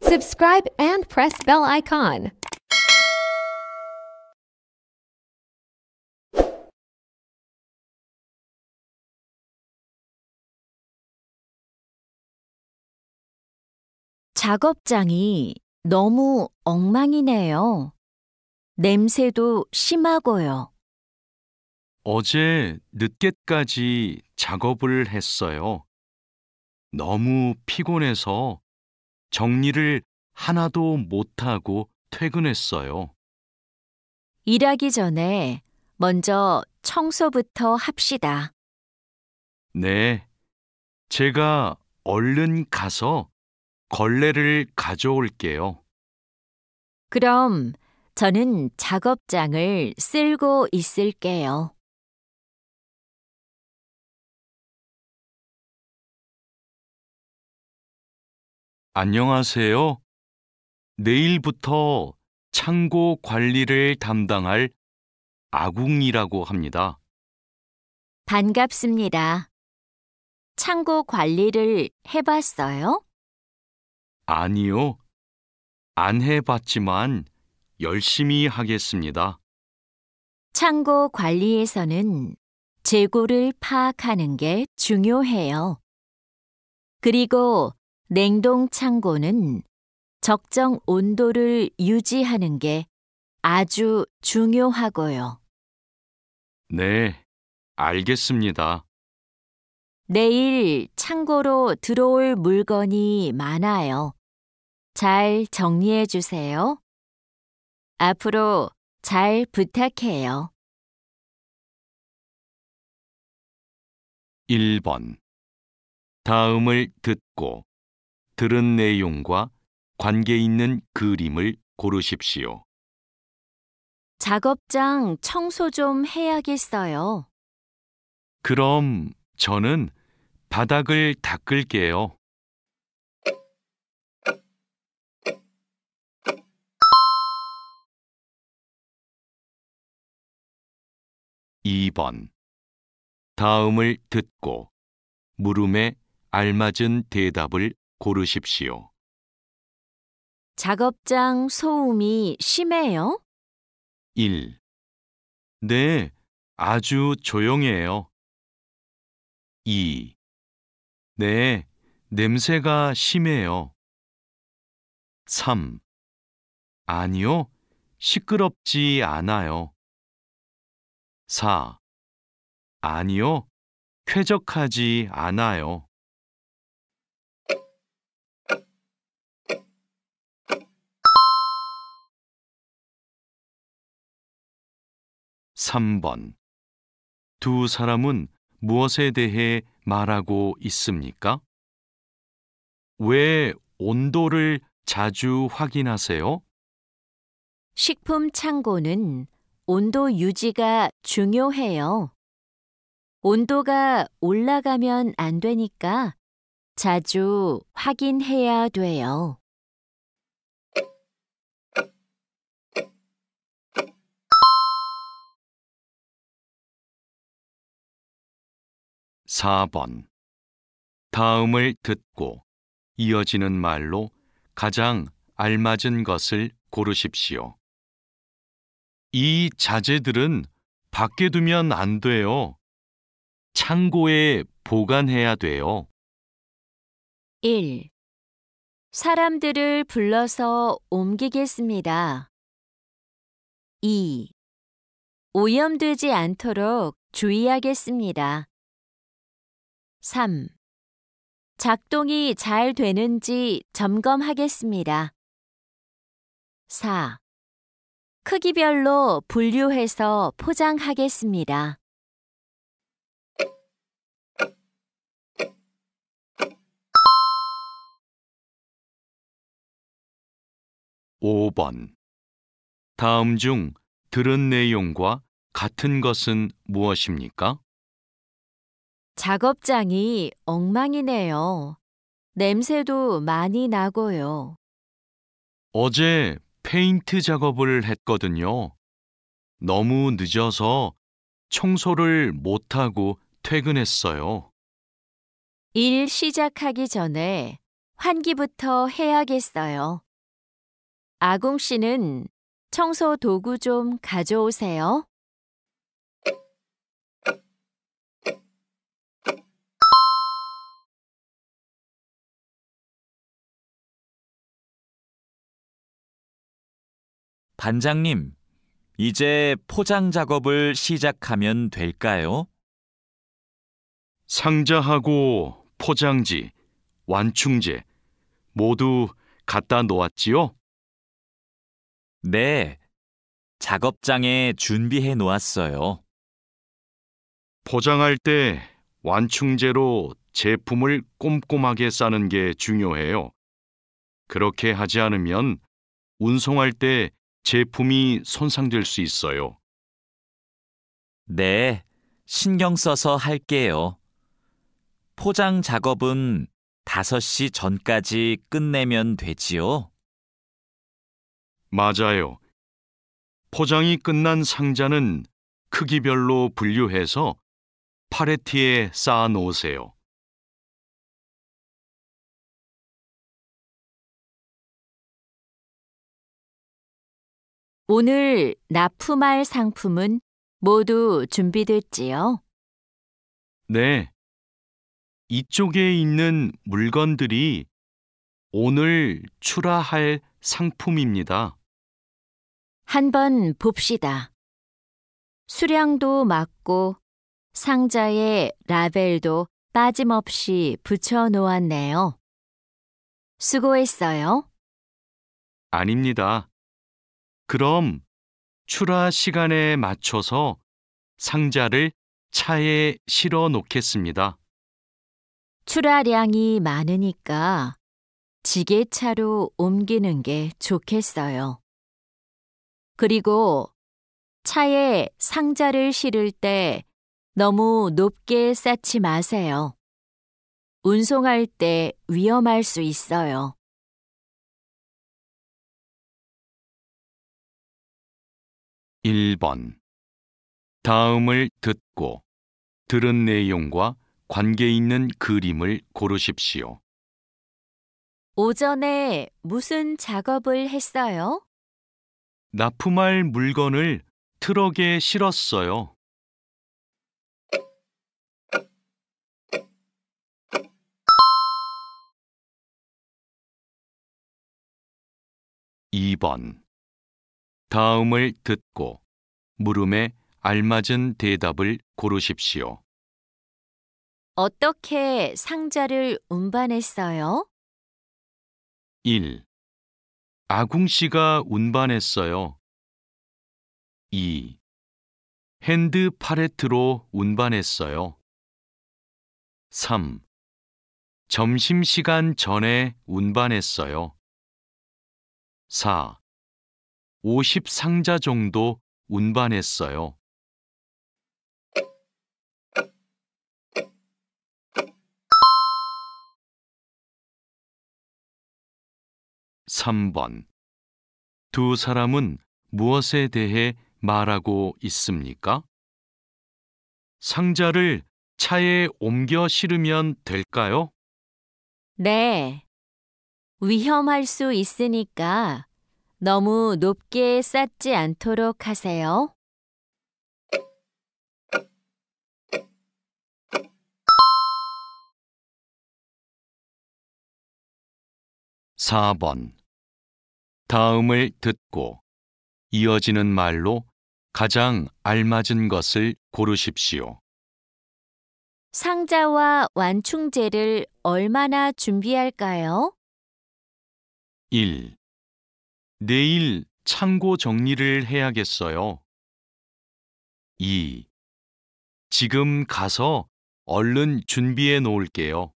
Subscribe and press bell icon. 작업장이 너무 엉망이네요. 냄새도 심하고요. 어제 늦게까지 작업을 했어요. 너무 피곤해서 정리를 하나도 못하고 퇴근했어요. 일하기 전에 먼저 청소부터 합시다. 네, 제가 얼른 가서 걸레를 가져올게요. 그럼 저는 작업장을 쓸고 있을게요. 안녕하세요. 내일부터 창고 관리를 담당할 아궁이라고 합니다. 반갑습니다. 창고 관리를 해봤어요? 아니요, 안 해봤지만 열심히 하겠습니다. 창고 관리에서는 재고를 파악하는 게 중요해요. 그리고 냉동 창고는 적정 온도를 유지하는 게 아주 중요하고요. 네, 알겠습니다. 내일 창고로 들어올 물건이 많아요. 잘 정리해 주세요. 앞으로 잘 부탁해요. 1번. 다음을 듣고 들은 내용과 관계 있는 그림을 고르십시오. 작업장 청소 좀 해야겠어요. 그럼 저는 바닥을 닦을게요. 2번. 다음을 듣고 물음에 알맞은 대답을 고르십시오. 작업장 소음이 심해요? 1. 네, 아주 조용해요. 2. 네, 냄새가 심해요. 3. 아니요, 시끄럽지 않아요. 4. 아니요, 쾌적하지 않아요. 3번. 두 사람은 무엇에 대해 말하고 있습니까? 왜 온도를 자주 확인하세요? 식품 창고는 온도 유지가 중요해요. 온도가 올라가면 안 되니까 자주 확인해야 돼요. 4번. 다음을 듣고 이어지는 말로 가장 알맞은 것을 고르십시오. 이 자재들은 밖에 두면 안 돼요. 창고에 보관해야 돼요. 1. 사람들을 불러서 옮기겠습니다. 2. 오염되지 않도록 주의하겠습니다. 3. 작동이 잘 되는지 점검하겠습니다. 4. 크기별로 분류해서 포장하겠습니다. 5번. 다음 중 들은 내용과 같은 것은 무엇입니까? 작업장이 엉망이네요. 냄새도 많이 나고요. 어제 페인트 작업을 했거든요. 너무 늦어서 청소를 못하고 퇴근했어요. 일 시작하기 전에 환기부터 해야겠어요. 아궁 씨는 청소 도구 좀 가져오세요. 반장님, 이제 포장 작업을 시작하면 될까요? 상자하고 포장지, 완충제 모두 갖다 놓았지요? 네, 작업장에 준비해 놓았어요. 포장할 때 완충제로 제품을 꼼꼼하게 싸는 게 중요해요. 그렇게 하지 않으면 운송할 때 제품이 손상될 수 있어요. 네, 신경 써서 할게요. 포장 작업은 5시 전까지 끝내면 되지요? 맞아요. 포장이 끝난 상자는 크기별로 분류해서 팔레트에 쌓아 놓으세요. 오늘 납품할 상품은 모두 준비됐지요? 네. 이쪽에 있는 물건들이 오늘 출하할 상품입니다. 한번 봅시다. 수량도 맞고 상자에 라벨도 빠짐없이 붙여 놓았네요. 수고했어요. 아닙니다. 그럼 출하 시간에 맞춰서 상자를 차에 실어 놓겠습니다. 출하량이 많으니까 지게차로 옮기는 게 좋겠어요. 그리고 차에 상자를 실을 때 너무 높게 쌓지 마세요. 운송할 때 위험할 수 있어요. 1번. 다음을 듣고 들은 내용과 관계 있는 그림을 고르십시오. 오전에 무슨 작업을 했어요? 납품할 물건을 트럭에 실었어요. 2번. 다음을 듣고 물음에 알맞은 대답을 고르십시오. 어떻게 상자를 운반했어요? 1. 아궁 씨가 운반했어요. 2. 핸드 팔레트로 운반했어요. 3. 점심시간 전에 운반했어요. 4. 50상자 정도 운반했어요. 3번. 두 사람은 무엇에 대해 말하고 있습니까? 상자를 차에 옮겨 실으면 될까요? 네. 위험할 수 있으니까 너무 높게 쌓지 않도록 하세요. 4번. 다음을 듣고 이어지는 말로 가장 알맞은 것을 고르십시오. 상자와 완충제를 얼마나 준비할까요? 1. 내일 창고 정리를 해야겠어요. 2. 지금 가서 얼른 준비해 놓을게요.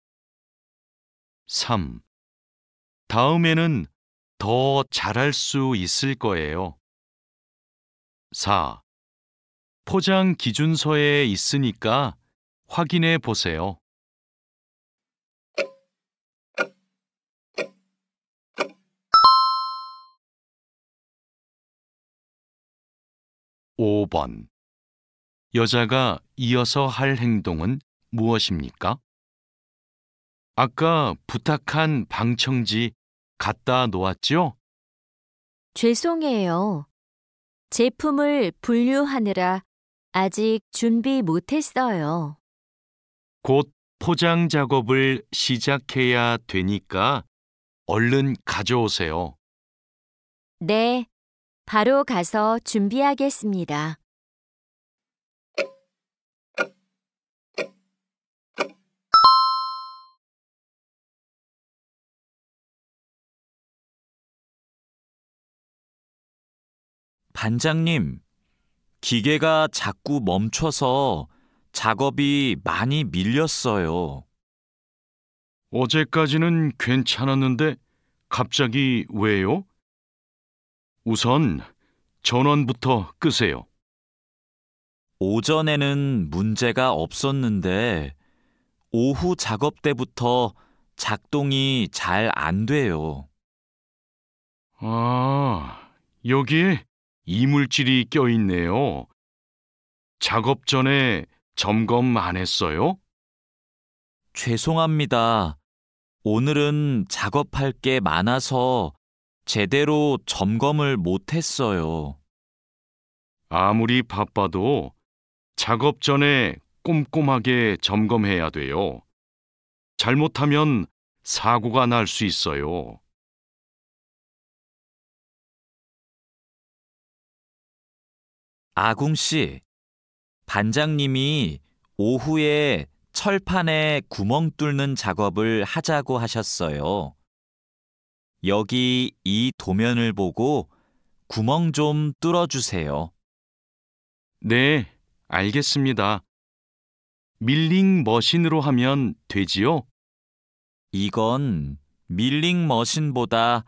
3. 다음에는 더 잘할 수 있을 거예요. 4. 포장 기준서에 있으니까 확인해 보세요. (5번) 여자가 이어서 할 행동은 무엇입니까? 아까 부탁한 방청지 갖다 놓았죠? 죄송해요. 제품을 분류하느라 아직 준비 못했어요. 곧 포장 작업을 시작해야 되니까 얼른 가져오세요. 네, 바로 가서 준비하겠습니다. 반장님, 기계가 자꾸 멈춰서 작업이 많이 밀렸어요. 어제까지는 괜찮았는데 갑자기 왜요? 우선 전원부터 끄세요. 오전에는 문제가 없었는데 오후 작업 때부터 작동이 잘 안 돼요. 아, 여기에 이물질이 껴있네요. 작업 전에 점검 안 했어요? 죄송합니다. 오늘은 작업할 게 많아서 제대로 점검을 못 했어요. 아무리 바빠도 작업 전에 꼼꼼하게 점검해야 돼요. 잘못하면 사고가 날 수 있어요. 아궁 씨, 반장님이 오후에 철판에 구멍 뚫는 작업을 하자고 하셨어요. 여기 이 도면을 보고 구멍 좀 뚫어주세요. 네, 알겠습니다. 밀링 머신으로 하면 되지요? 이건 밀링 머신보다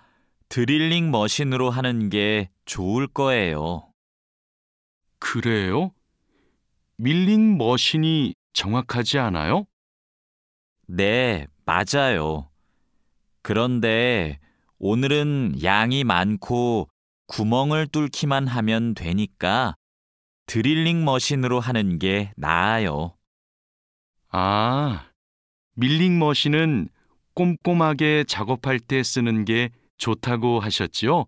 드릴링 머신으로 하는 게 좋을 거예요. 그래요? 밀링 머신이 정확하지 않아요? 네, 맞아요. 그런데 오늘은 양이 많고 구멍을 뚫기만 하면 되니까 드릴링 머신으로 하는 게 나아요. 아, 밀링 머신은 꼼꼼하게 작업할 때 쓰는 게 좋다고 하셨지요?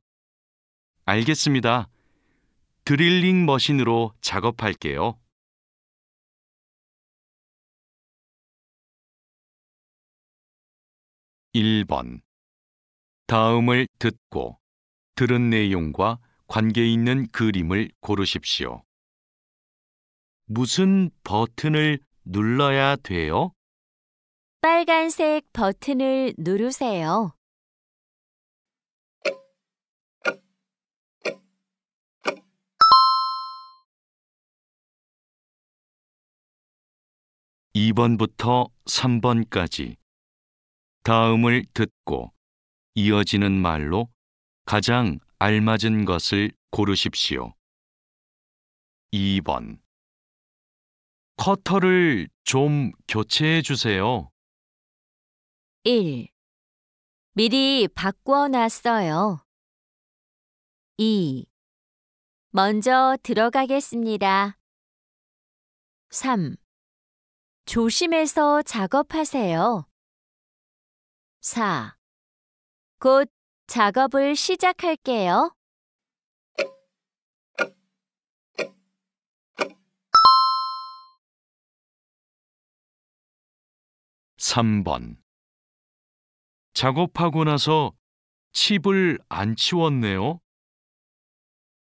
알겠습니다. 드릴링 머신으로 작업할게요. 1번. 다음을 듣고 들은 내용과 관계 있는 그림을 고르십시오. 무슨 버튼을 눌러야 돼요? 빨간색 버튼을 누르세요. (2번부터) (3번까지) 다음을 듣고 이어지는 말로 가장 알맞은 것을 고르십시오. 2번. 커터를 좀 교체해 주세요. 1. 미리 바꿔 놨어요. 2. 먼저 들어가겠습니다. 3. 조심해서 작업하세요. 4. 곧 작업을 시작할게요. 3번. 작업하고 나서 칩을 안 치웠네요.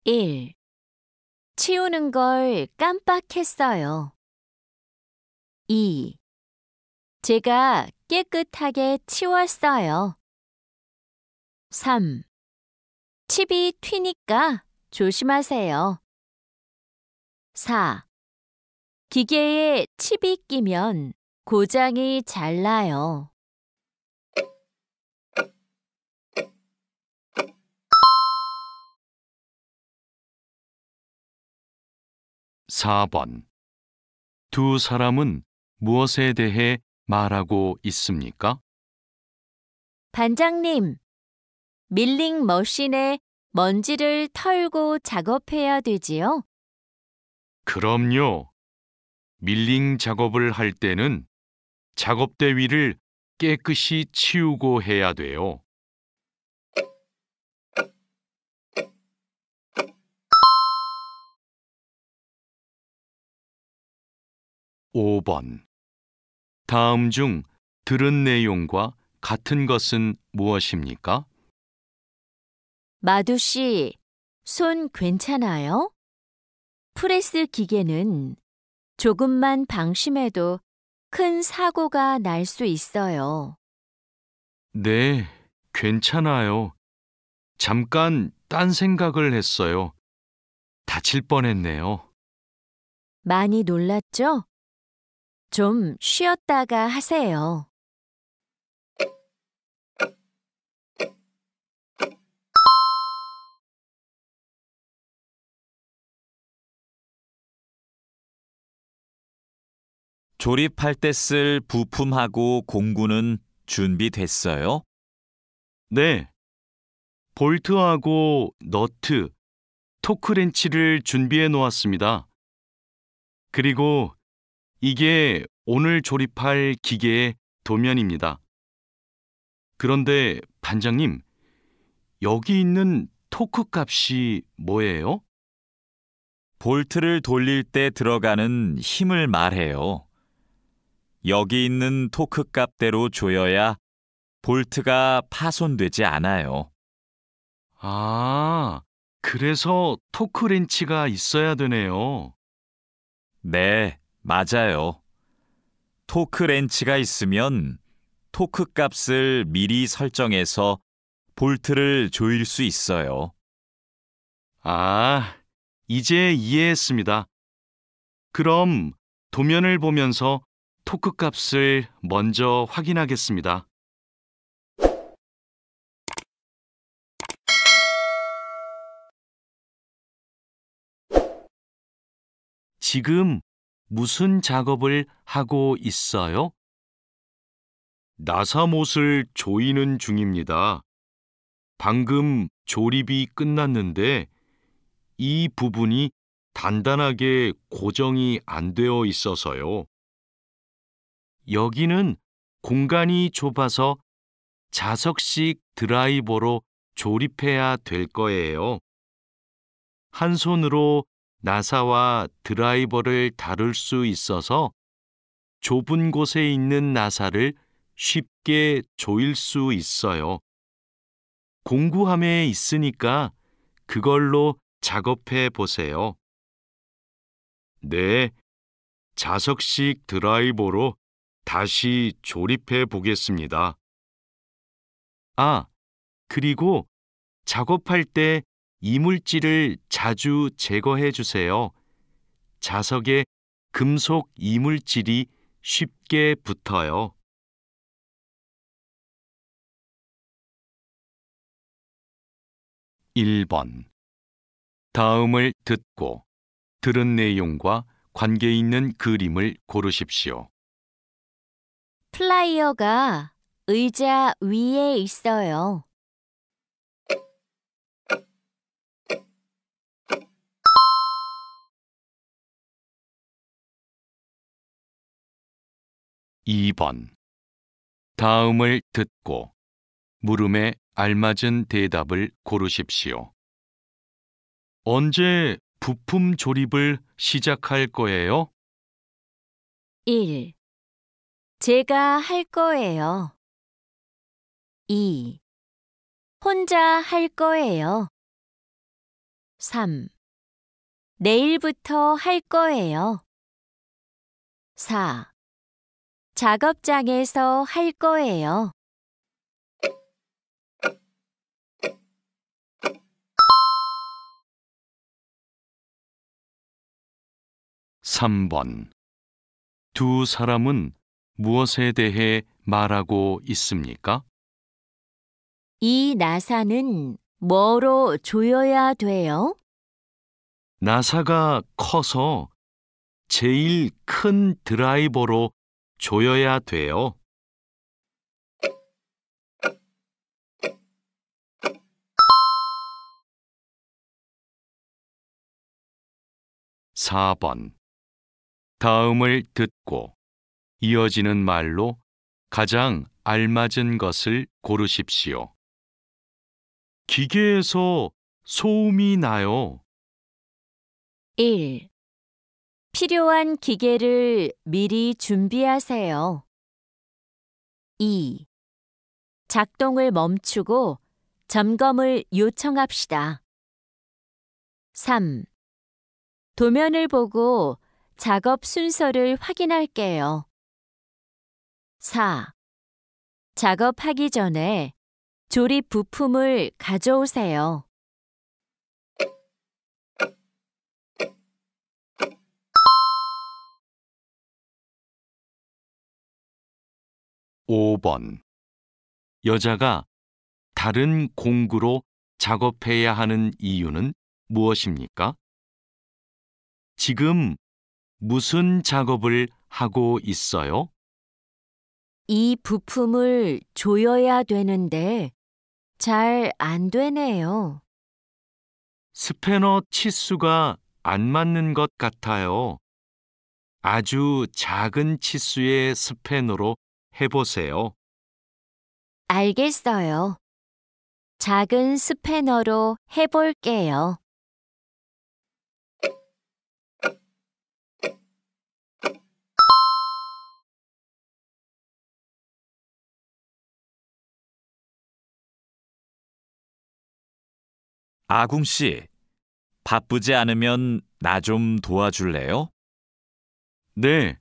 1. 치우는 걸 깜빡했어요. 2. 제가 깨끗하게 치웠어요. 3. 칩이 튀니까 조심하세요. 4. 기계에 칩이 끼면 고장이 잘 나요. 4번. 두 사람은 무엇에 대해 말하고 있습니까? 반장님, 밀링 머신에 먼지를 털고 작업해야 되지요? 그럼요. 밀링 작업을 할 때는 작업대 위를 깨끗이 치우고 해야 돼요. 5번. 다음 중 들은 내용과 같은 것은 무엇입니까? 마두 씨, 손 괜찮아요? 프레스 기계는 조금만 방심해도 큰 사고가 날 수 있어요. 네, 괜찮아요. 잠깐 딴 생각을 했어요. 다칠 뻔했네요. 많이 놀랐죠? 좀 쉬었다가 하세요. 조립할 때 쓸 부품하고 공구는 준비됐어요? 네, 볼트하고 너트, 토크렌치를 준비해 놓았습니다. 그리고 이게 오늘 조립할 기계의 도면입니다. 그런데 반장님, 여기 있는 토크 값이 뭐예요? 볼트를 돌릴 때 들어가는 힘을 말해요. 여기 있는 토크 값대로 조여야 볼트가 파손되지 않아요. 아, 그래서 토크렌치가 있어야 되네요. 네, 맞아요. 토크 렌치가 있으면 토크 값을 미리 설정해서 볼트를 조일 수 있어요. 아, 이제 이해했습니다. 그럼 도면을 보면서 토크 값을 먼저 확인하겠습니다. 지금 무슨 작업을 하고 있어요? 나사못을 조이는 중입니다. 방금 조립이 끝났는데 이 부분이 단단하게 고정이 안 되어 있어서요. 여기는 공간이 좁아서 자석식 드라이버로 조립해야 될 거예요. 한 손으로 나사와 드라이버를 다룰 수 있어서 좁은 곳에 있는 나사를 쉽게 조일 수 있어요. 공구함에 있으니까 그걸로 작업해 보세요. 네, 자석식 드라이버로 다시 조립해 보겠습니다. 아, 그리고 작업할 때 이물질을 자주 제거해 주세요. 자석에 금속 이물질이 쉽게 붙어요. 1번. 다음을 듣고 들은 내용과 관계 있는 그림을 고르십시오. 플라이어가 의자 위에 있어요. (2번) 다음을 듣고 물음에 알맞은 대답을 고르십시오. 언제 부품 조립을 시작할 거예요? 1. 제가 할 거예요. 2. 혼자 할 거예요. 3. 내일부터 할 거예요. 4. 작업장에서 할 거예요. 3번. 두 사람은 무엇에 대해 말하고 있습니까? 이 나사는 뭐로 조여야 돼요? 나사가 커서 제일 큰 드라이버로 조여야 돼요. 4번. 다음을 듣고 이어지는 말로 가장 알맞은 것을 고르십시오. 기계에서 소음이 나요. 1. 필요한 기계를 미리 준비하세요. 2. 작동을 멈추고 점검을 요청합시다. 3. 도면을 보고 작업 순서를 확인할게요. 4. 작업하기 전에 조립 부품을 가져오세요. 5번. 여자가 다른 공구로 작업해야 하는 이유는 무엇입니까? 지금 무슨 작업을 하고 있어요? 이 부품을 조여야 되는데 잘 안 되네요. 스패너 치수가 안 맞는 것 같아요. 아주 작은 치수의 스패너로 해보세요. 알겠어요. 작은 스패너로 해볼게요. 아궁 씨, 바쁘지 않으면 나 좀 도와줄래요? 네,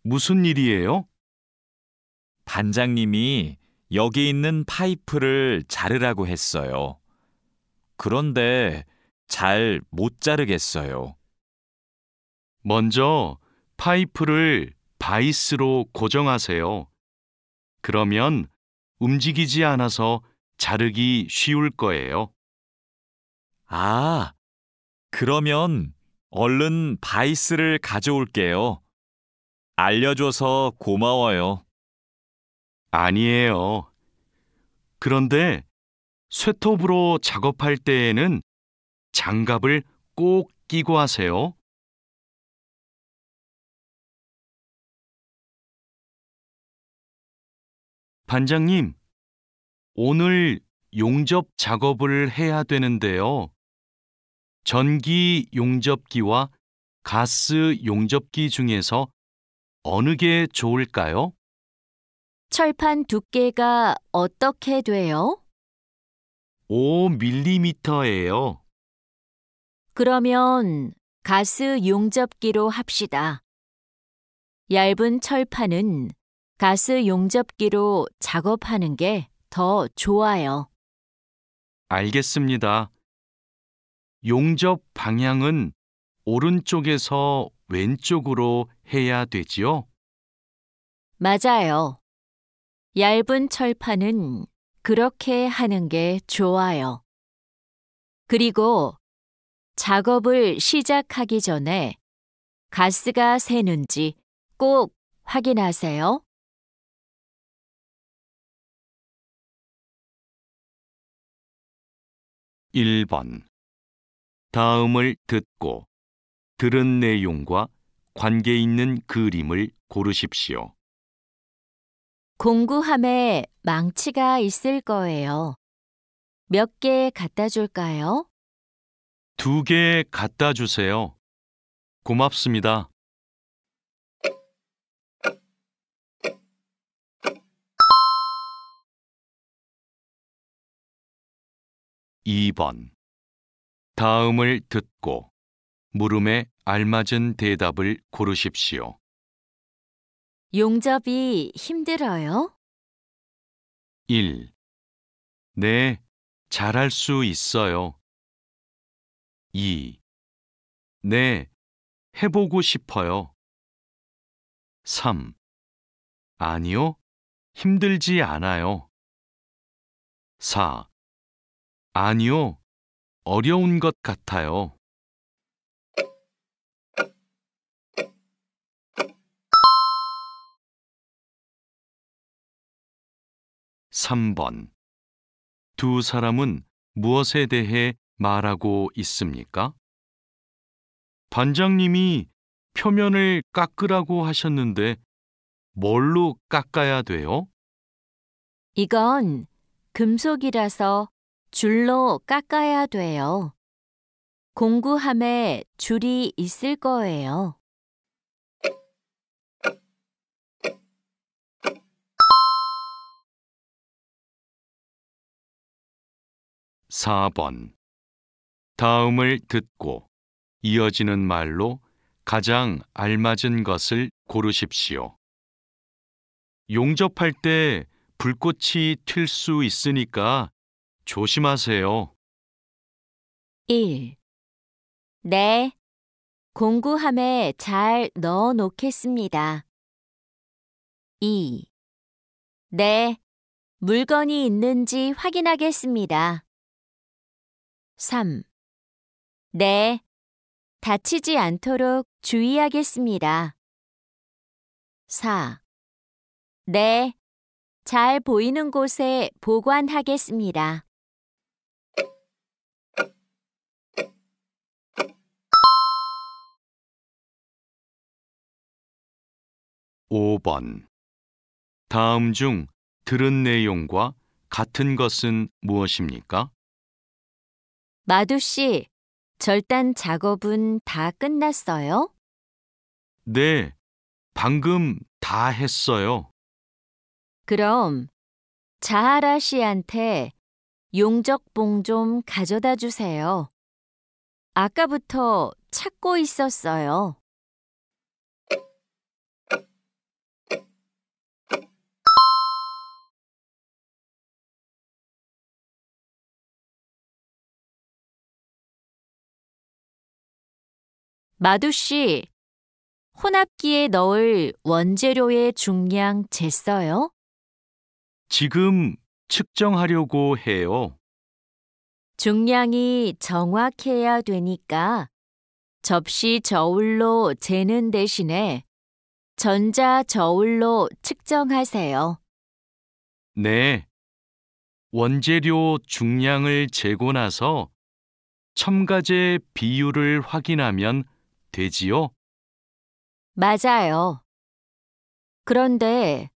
무슨 일이에요? 반장님이 여기 있는 파이프를 자르라고 했어요. 그런데 잘 못 자르겠어요. 먼저 파이프를 바이스로 고정하세요. 그러면 움직이지 않아서 자르기 쉬울 거예요. 아, 그러면 얼른 바이스를 가져올게요. 알려줘서 고마워요. 아니에요. 그런데 쇠톱으로 작업할 때에는 장갑을 꼭 끼고 하세요. 반장님, 오늘 용접 작업을 해야 되는데요. 전기 용접기와 가스 용접기 중에서 어느 게 좋을까요? 철판 두께가 어떻게 돼요? 5mm예요. 그러면 가스 용접기로 합시다. 얇은 철판은 가스 용접기로 작업하는 게 더 좋아요. 알겠습니다. 용접 방향은 오른쪽에서 왼쪽으로 해야 되지요? 맞아요. 얇은 철판은 그렇게 하는 게 좋아요. 그리고 작업을 시작하기 전에 가스가 새는지 꼭 확인하세요. 1번. 다음을 듣고 들은 내용과 관계 있는 그림을 고르십시오. 공구함에 망치가 있을 거예요. 몇 개 갖다 줄까요? 2개 갖다 주세요. 고맙습니다. 2번. 다음을 듣고 물음에 알맞은 대답을 고르십시오. 용접이 힘들어요? 1. 네, 잘할 수 있어요. 2. 네, 해보고 싶어요. 3. 아니요, 힘들지 않아요. 4. 아니요, 어려운 것 같아요. 3번. 두 사람은 무엇에 대해 말하고 있습니까? 반장님이 표면을 깎으라고 하셨는데 뭘로 깎아야 돼요? 이건 금속이라서 줄로 깎아야 돼요. 공구함에 줄이 있을 거예요. 4번. 다음을 듣고 이어지는 말로 가장 알맞은 것을 고르십시오. 용접할 때 불꽃이 튈 수 있으니까 조심하세요. 1. 네, 공구함에 잘 넣어 놓겠습니다. 2. 네, 물건이 있는지 확인하겠습니다. 3. 네, 다치지 않도록 주의하겠습니다. 4. 네, 잘 보이는 곳에 보관하겠습니다. 5번. 다음 중 들은 내용과 같은 것은 무엇입니까? 마두 씨, 절단 작업은 다 끝났어요? 네, 방금 다 했어요. 그럼 자하라 씨한테 용접봉 좀 가져다 주세요. 아까부터 찾고 있었어요. '마두 씨, 혼합기에 넣을 원재료의 중량 쟀어요? 지금 측정하려고 해요. 중량이 정확해야 되니까 접시 저울로 재는 대신에 전자 저울로 측정하세요. 네, 원재료 중량을 재고 나서 첨가제 비율을 확인하면 되지요? 맞아요. 그런데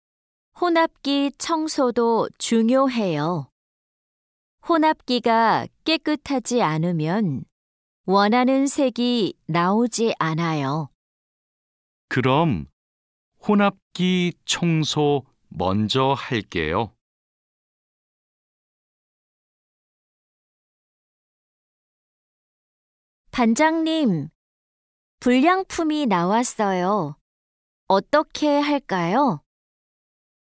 혼합기 청소도 중요해요. 혼합기가 깨끗하지 않으면 원하는 색이 나오지 않아요. 그럼 혼합기 청소 먼저 할게요. 반장님, 불량품이 나왔어요. 어떻게 할까요?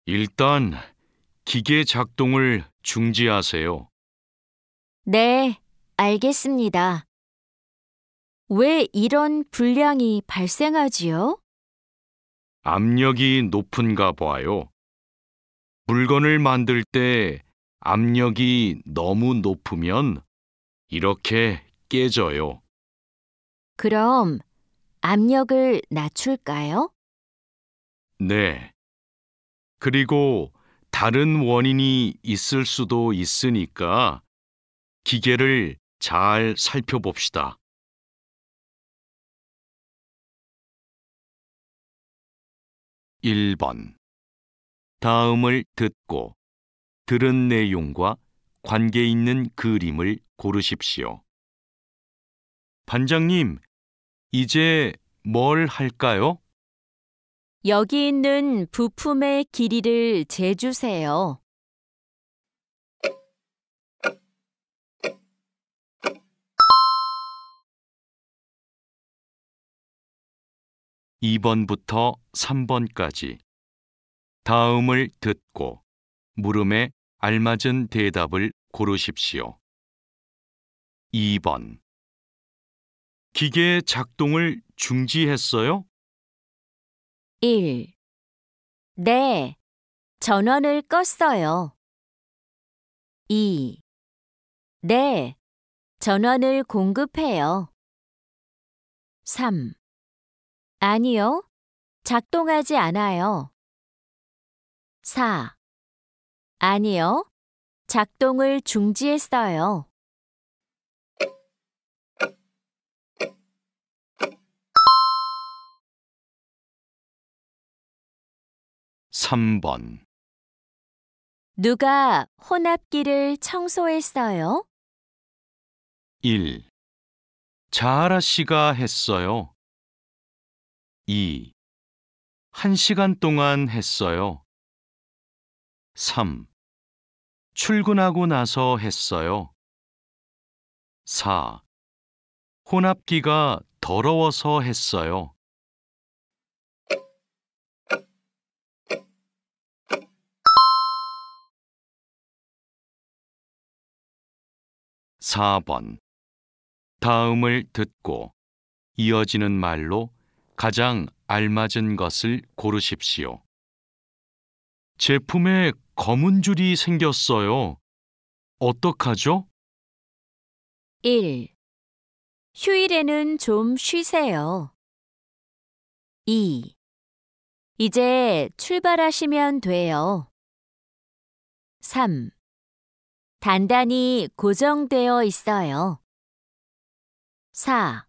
일단 기계 작동을 중지하세요. 네, 알겠습니다. 왜 이런 불량이 발생하지요? 압력이 높은가 봐요. 물건을 만들 때 압력이 너무 높으면 이렇게 깨져요. 그럼 압력을 낮출까요? 네. 그리고 다른 원인이 있을 수도 있으니까 기계를 잘 살펴봅시다. 1번. 다음을 듣고 들은 내용과 관계 있는 그림을 고르십시오. 반장님, 이제 뭘 할까요? 여기 있는 부품의 길이를 재주세요. 2번부터 3번까지 다음을 듣고 물음에 알맞은 대답을 고르십시오. 2번. 기계 작동을 중지했어요? 1. 네, 전원을 껐어요. 2. 네, 전원을 공급해요. 3. 아니요, 작동하지 않아요. 4. 아니요, 작동을 중지했어요. 3번. 누가 혼합기를 청소했어요? 1. 자하라 씨가 했어요. 2. 1시간 동안 했어요. 3. 출근하고 나서 했어요. 4. 혼합기가 더러워서 했어요. 4번. 다음을 듣고 이어지는 말로 가장 알맞은 것을 고르십시오. 제품에 검은 줄이 생겼어요. 어떡하죠? 1. 휴일에는 좀 쉬세요. 2. 이제 출발하시면 돼요. 3. 단단히 고정되어 있어요. 4.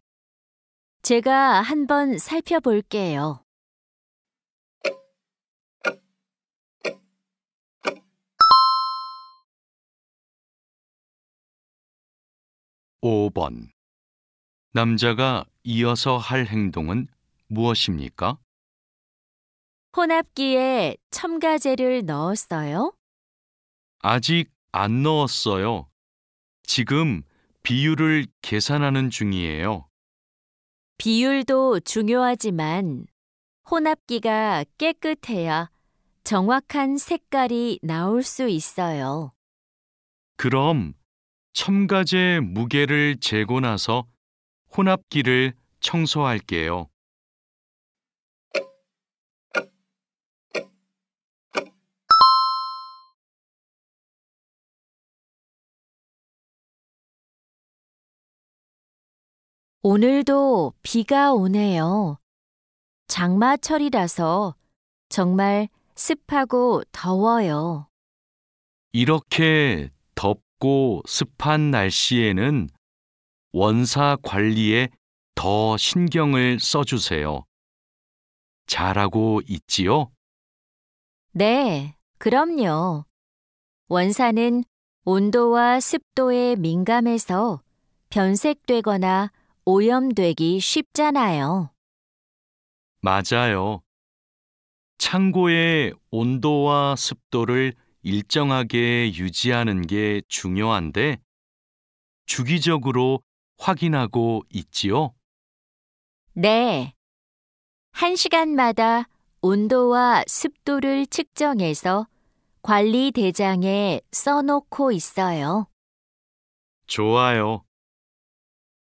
제가 한번 살펴볼게요. (5번) 남자가 이어서 할 행동은 무엇입니까? 혼합기에 첨가제를 넣었어요? 아직 안 넣었어요. 지금 비율을 계산하는 중이에요. 비율도 중요하지만 혼합기가 깨끗해야 정확한 색깔이 나올 수 있어요. 그럼 첨가제 무게를 재고 나서 혼합기를 청소할게요. 오늘도 비가 오네요. 장마철이라서 정말 습하고 더워요. 이렇게 덥고 습한 날씨에는 원사 관리에 더 신경을 써주세요. 잘하고 있지요? 네, 그럼요. 원사는 온도와 습도에 민감해서 변색되거나 오염되기 쉽잖아요. 맞아요. 창고의 온도와 습도를 일정하게 유지하는 게 중요한데 주기적으로 확인하고 있지요? 네. 1시간마다 온도와 습도를 측정해서 관리 대장에 써놓고 있어요. 좋아요.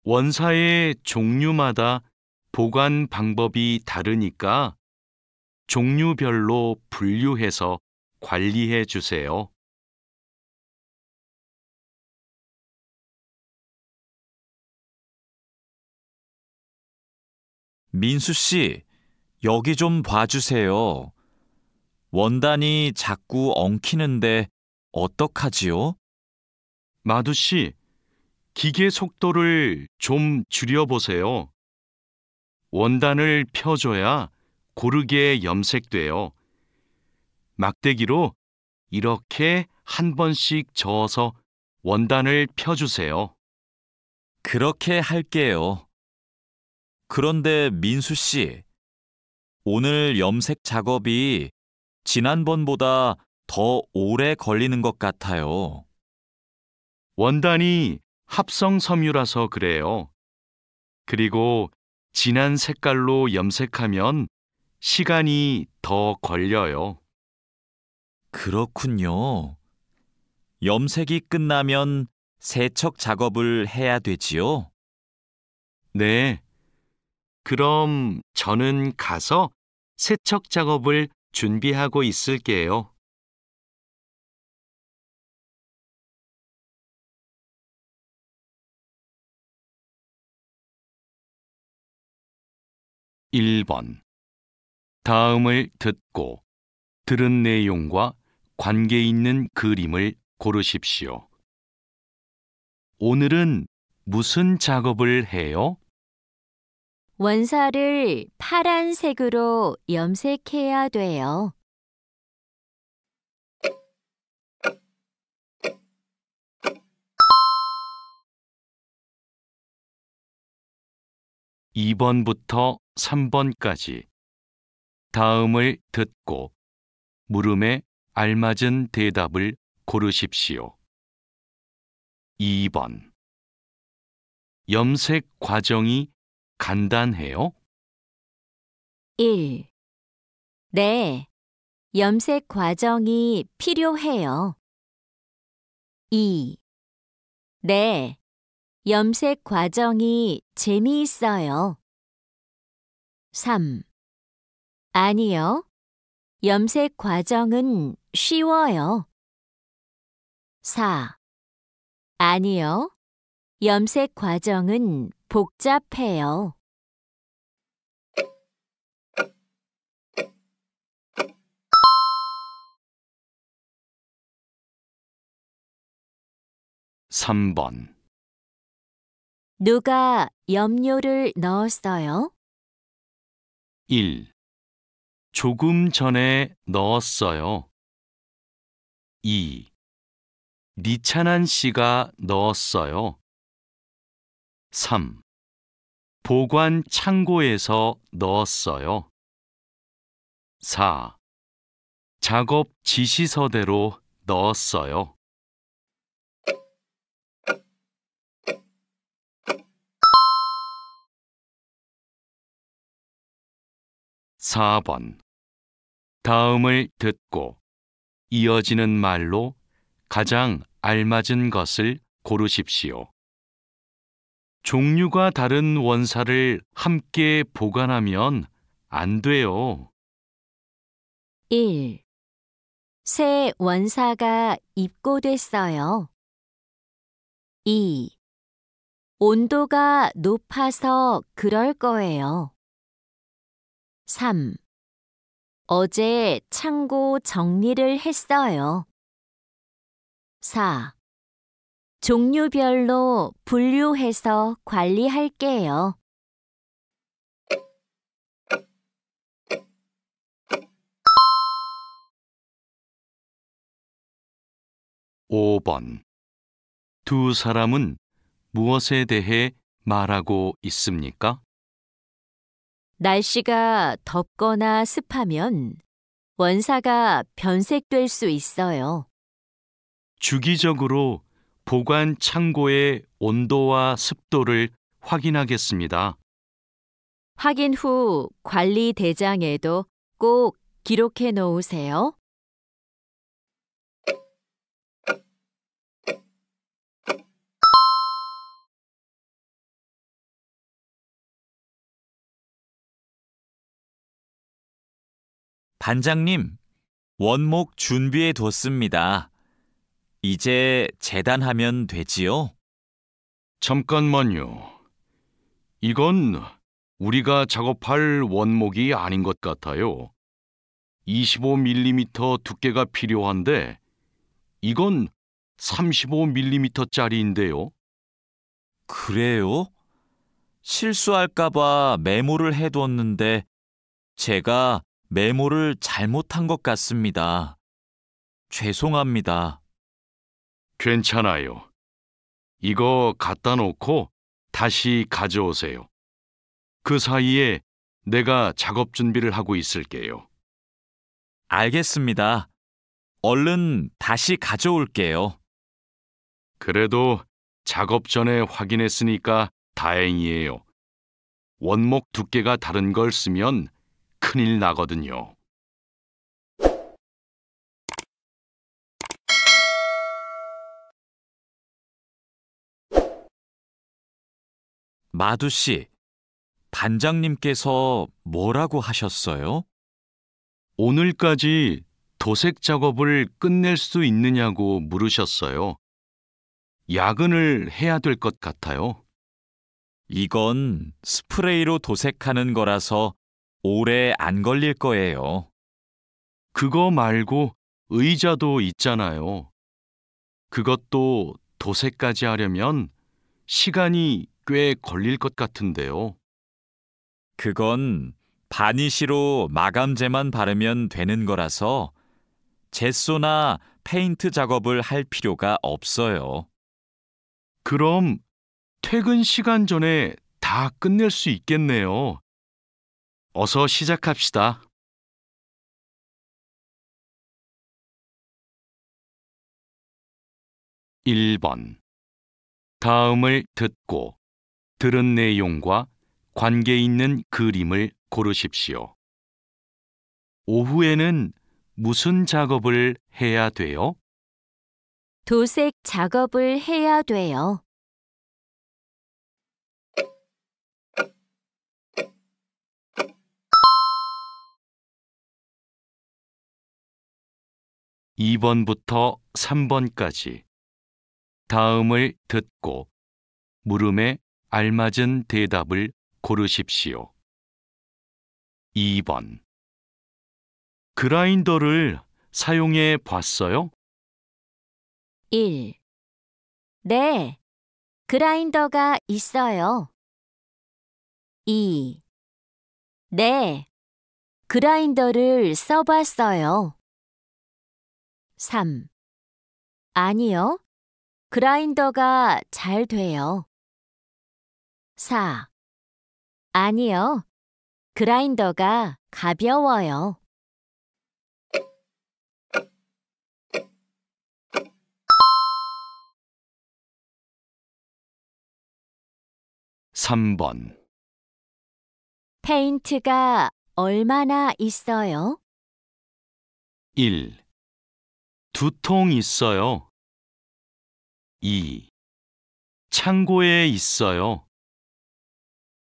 원사의 종류마다 보관 방법이 다르니까 종류별로 분류해서 관리해 주세요. 민수 씨, 여기 좀 봐주세요. 원단이 자꾸 엉키는데 어떡하지요? 마두 씨, 기계 속도를 좀 줄여보세요. 원단을 펴줘야 고르게 염색돼요. 막대기로 이렇게 한 번씩 저어서 원단을 펴주세요. 그렇게 할게요. 그런데 민수 씨, 오늘 염색 작업이 지난번보다 더 오래 걸리는 것 같아요. 원단이 합성 섬유라서 그래요. 그리고 진한 색깔로 염색하면 시간이 더 걸려요. 그렇군요. 염색이 끝나면 세척 작업을 해야 되지요? 네. 그럼 저는 가서 세척 작업을 준비하고 있을게요. (1번) 다음을 듣고 들은 내용과 관계 있는 그림을 고르십시오. 오늘은 무슨 작업을 해요? 원사를 파란색으로 염색해야 돼요. 2번부터 3번까지 다음을 듣고 물음에 알맞은 대답을 고르십시오. 2번. 염색 과정이 간단해요? 1. 네, 염색 과정이 필요해요. 2. 네, 염색 과정이 재미있어요. 3. 아니요, 염색 과정은 쉬워요. 4. 아니요, 염색 과정은 복잡해요. 삼 번. 누가 염료를 넣었어요? 1. 조금 전에 넣었어요. 2. 리찬한 씨가 넣었어요. 3. 보관 창고에서 넣었어요. 4. 작업 지시서대로 넣었어요. 4번. 다음을 듣고 이어지는 말로 가장 알맞은 것을 고르십시오. 종류가 다른 원사를 함께 보관하면 안 돼요. 1. 새 원사가 입고됐어요. 2. 온도가 높아서 그럴 거예요. 3. 어제 창고 정리를 했어요. 4. 종류별로 분류해서 관리할게요. 5번. 두 사람은 무엇에 대해 말하고 있습니까? 날씨가 덥거나 습하면 원사가 변색될 수 있어요. 주기적으로 보관 창고의 온도와 습도를 확인하겠습니다. 확인 후 관리 대장에도 꼭 기록해 놓으세요. 반장님, 원목 준비해 뒀습니다. 이제 재단하면 되지요? 잠깐만요. 이건 우리가 작업할 원목이 아닌 것 같아요. 25mm 두께가 필요한데 이건 35mm짜리인데요. 그래요? 실수할까봐 메모를 해뒀는데 제가 메모를 잘못한 것 같습니다. 죄송합니다. 괜찮아요. 이거 갖다 놓고 다시 가져오세요. 그 사이에 내가 작업 준비를 하고 있을게요. 알겠습니다. 얼른 다시 가져올게요. 그래도 작업 전에 확인했으니까 다행이에요. 원목 두께가 다른 걸 쓰면 큰일 나거든요. 마두 씨, 반장님께서 뭐라고 하셨어요? 오늘까지 도색 작업을 끝낼 수 있느냐고 물으셨어요. 야근을 해야 될 것 같아요. 이건 스프레이로 도색하는 거라서 오래 안 걸릴 거예요. 그거 말고 의자도 있잖아요. 그것도 도색까지 하려면 시간이 꽤 걸릴 것 같은데요. 그건 바니쉬로 마감제만 바르면 되는 거라서 젯소나 페인트 작업을 할 필요가 없어요. 그럼 퇴근 시간 전에 다 다 끝낼 수 있겠네요. 어서 시작합시다. 1번. 다음을 듣고 들은 내용과 관계 있는 그림을 고르십시오. 오후에는 무슨 작업을 해야 돼요? 도색 작업을 해야 돼요. 2번부터 3번까지 다음을 듣고 물음에 알맞은 대답을 고르십시오. 2번. 그라인더를 사용해 봤어요? 1. 네, 그라인더가 있어요. 2. 네, 그라인더를 써봤어요. 3. 아니요, 그라인더가 잘 돼요. 4. 아니요, 그라인더가 가벼워요. 3번. 페인트가 얼마나 있어요? 1. 2통 있어요. 2. 창고에 있어요.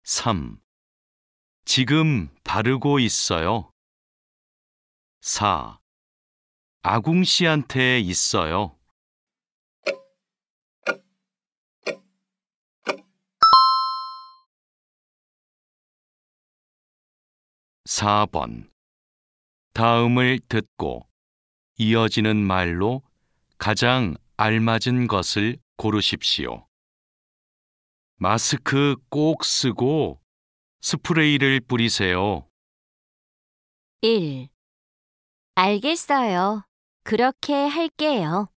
3. 지금 바르고 있어요. 4. 아궁 씨한테 있어요. 4번. 다음을 듣고 이어지는 말로 가장 알맞은 것을 고르십시오. 마스크 꼭 쓰고 스프레이를 뿌리세요. 1. 알겠어요. 그렇게 할게요.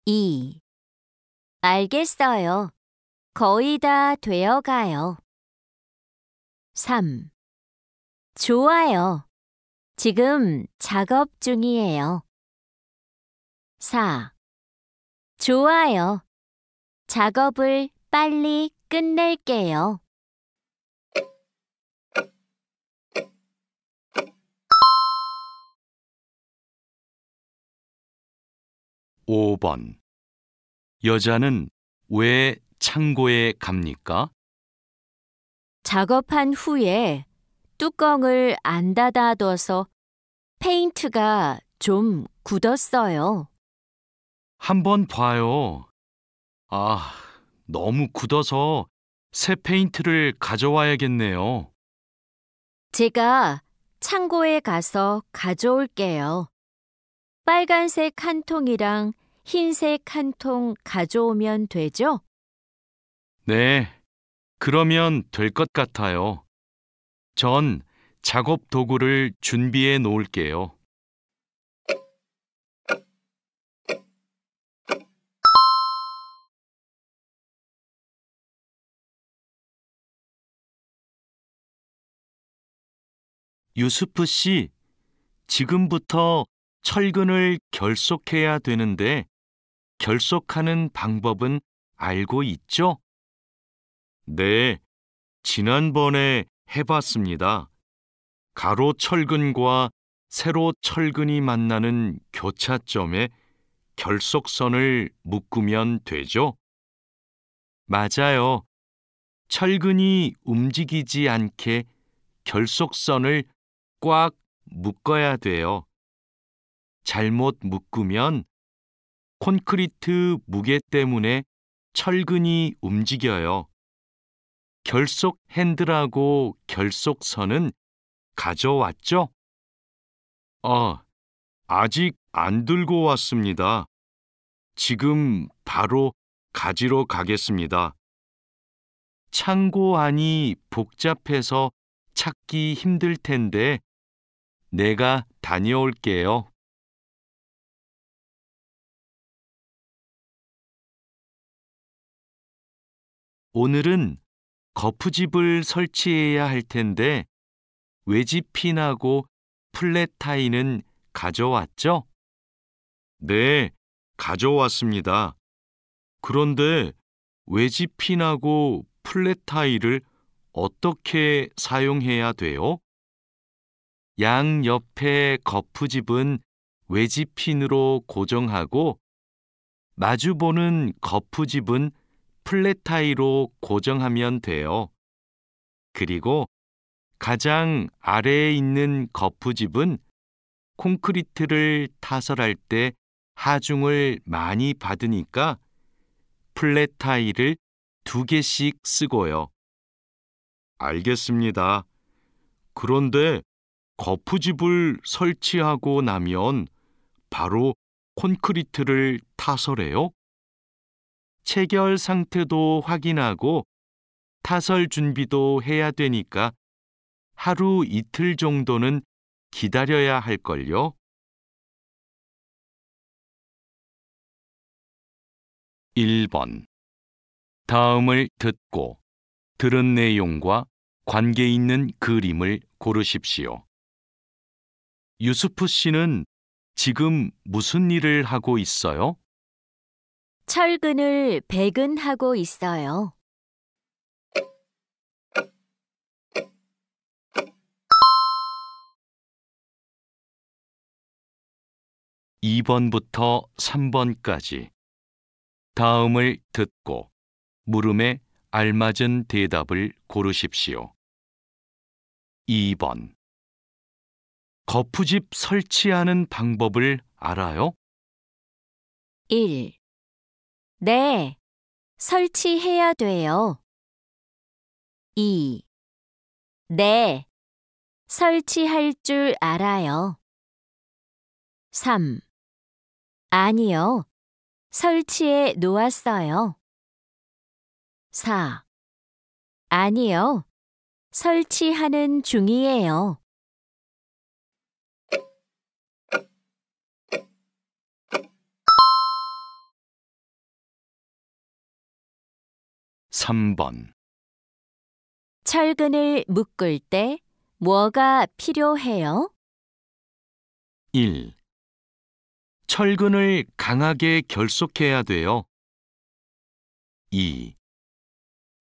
2. 알겠어요. 거의 다 되어가요. 3. 좋아요. 지금 작업 중이에요. 4. 좋아요. 작업을 빨리 끝낼게요. 5번. 여자는 왜 창고에 갑니까? 작업한 후에 뚜껑을 안 닫아둬서 페인트가 좀 굳었어요. 한번 봐요. 아, 너무 굳어서 새 페인트를 가져와야겠네요. 제가 창고에 가서 가져올게요. 빨간색 한 통이랑 흰색 한 통 가져오면 되죠? 네, 그러면 될 것 같아요. 전 작업 도구를 준비해 놓을게요. '유스프 씨, 지금부터 철근을 결속해야 되는데 결속하는 방법은 알고 있죠?' 네, 지난번에 해봤습니다. 가로 철근과 세로 철근이 만나는 교차점에 결속선을 묶으면 되죠? 맞아요. 철근이 움직이지 않게 결속선을 꽉 묶어야 돼요. 잘못 묶으면 콘크리트 무게 때문에 철근이 움직여요. 결속 핸들하고 결속선은 가져왔죠? 아직 안 들고 왔습니다. 지금 바로 가지러 가겠습니다. 창고 안이 복잡해서 찾기 힘들 텐데 내가 다녀올게요. 오늘은 거푸집을 설치해야 할 텐데 외지핀하고 플랫타이는 가져왔죠? 네, 가져왔습니다. 그런데 외지핀하고 플랫타이를 어떻게 사용해야 돼요? 양 옆에 거푸집은 외지핀으로 고정하고 마주보는 거푸집은 플랫타이로 고정하면 돼요. 그리고 가장 아래에 있는 거푸집은 콘크리트를 타설할 때 하중을 많이 받으니까 플랫타이를 2개씩 쓰고요. 알겠습니다. 그런데 거푸집을 설치하고 나면 바로 콘크리트를 타설해요? 체결 상태도 확인하고 타설 준비도 해야 되니까 하루 이틀 정도는 기다려야 할걸요? 1번. 다음을 듣고 들은 내용과 관계 있는 그림을 고르십시오. 유수프 씨는 지금 무슨 일을 하고 있어요? 철근을 배근하고 있어요. 2번부터 3번까지 다음을 듣고 물음에 알맞은 대답을 고르십시오. 2번. 거푸집 설치하는 방법을 알아요? 1. 네, 설치해야 돼요. 2. 네, 설치할 줄 알아요. 3. 아니요, 설치해 놓았어요. 4. 아니요, 설치하는 중이에요. 3번. 철근을 묶을 때 뭐가 필요해요? 1. 철근을 강하게 결속해야 돼요. 2.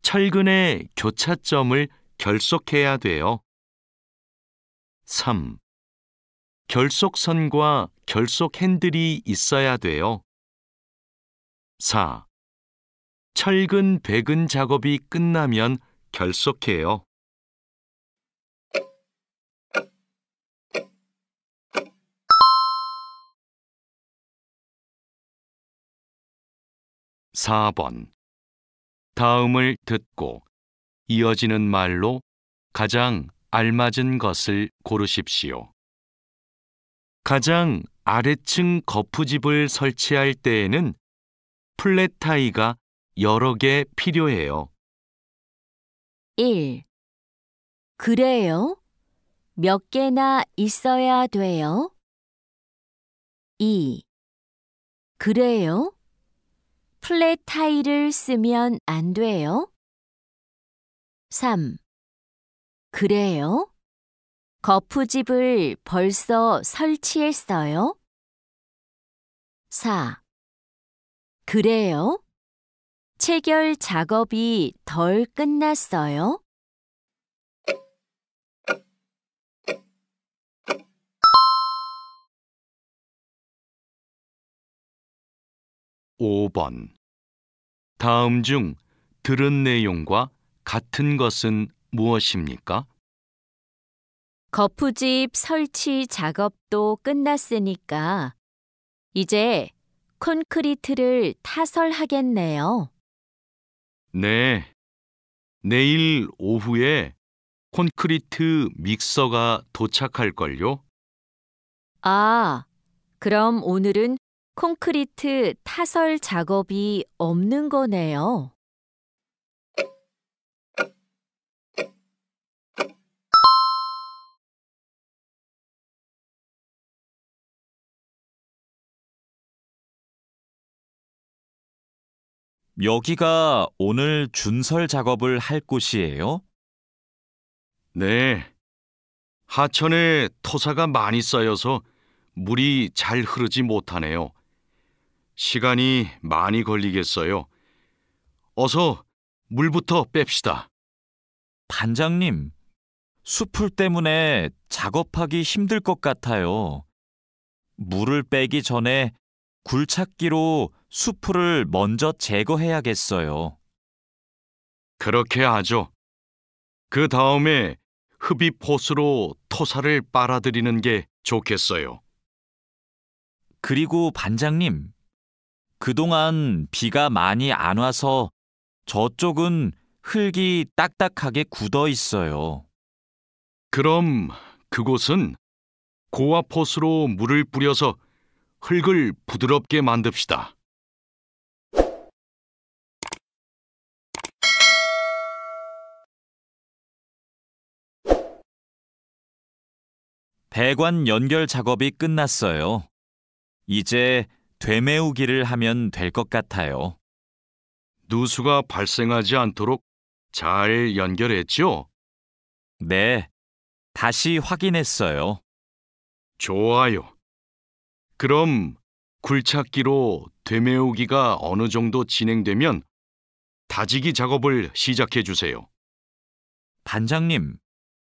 철근의 교차점을 결속해야 돼요. 3. 결속선과 결속 핸들이 있어야 돼요. 4. 철근 배근 작업이 끝나면 결속해요. 4번. 다음을 듣고 이어지는 말로 가장 알맞은 것을 고르십시오. 가장 아래층 거푸집을 설치할 때에는 플랫타이가 여러 개 필요해요. 1. 그래요? 몇 개나 있어야 돼요? 2. 그래요? 플랫 타일을 쓰면 안 돼요? 3. 그래요? 거푸집을 벌써 설치했어요? 4. 그래요? 체결 작업이 덜 끝났어요? 5번. 다음 중 들은 내용과 같은 것은 무엇입니까? 거푸집 설치 작업도 끝났으니까 이제 콘크리트를 타설하겠네요. 네. 내일 오후에 콘크리트 믹서가 도착할걸요? 아, 그럼 오늘은 콘크리트 타설 작업이 없는 거네요. 여기가 오늘 준설 작업을 할 곳이에요? 네. 하천에 토사가 많이 쌓여서 물이 잘 흐르지 못하네요. 시간이 많이 걸리겠어요. 어서 물부터 뺍시다. 반장님, 수풀 때문에 작업하기 힘들 것 같아요. 물을 빼기 전에 굴착기로 수풀을 먼저 제거해야겠어요. 그렇게 하죠. 그 다음에 흡입 호스로 토사를 빨아들이는 게 좋겠어요. 그리고 반장님, 그동안 비가 많이 안 와서 저쪽은 흙이 딱딱하게 굳어 있어요. 그럼 그곳은 고압 호스로 물을 뿌려서 흙을 부드럽게 만듭시다. 배관 연결 작업이 끝났어요. 이제 되메우기를 하면 될 것 같아요. 누수가 발생하지 않도록 잘 연결했죠? 네, 다시 확인했어요. 좋아요. 그럼 굴착기로 되메우기가 어느 정도 진행되면 다지기 작업을 시작해 주세요. 반장님,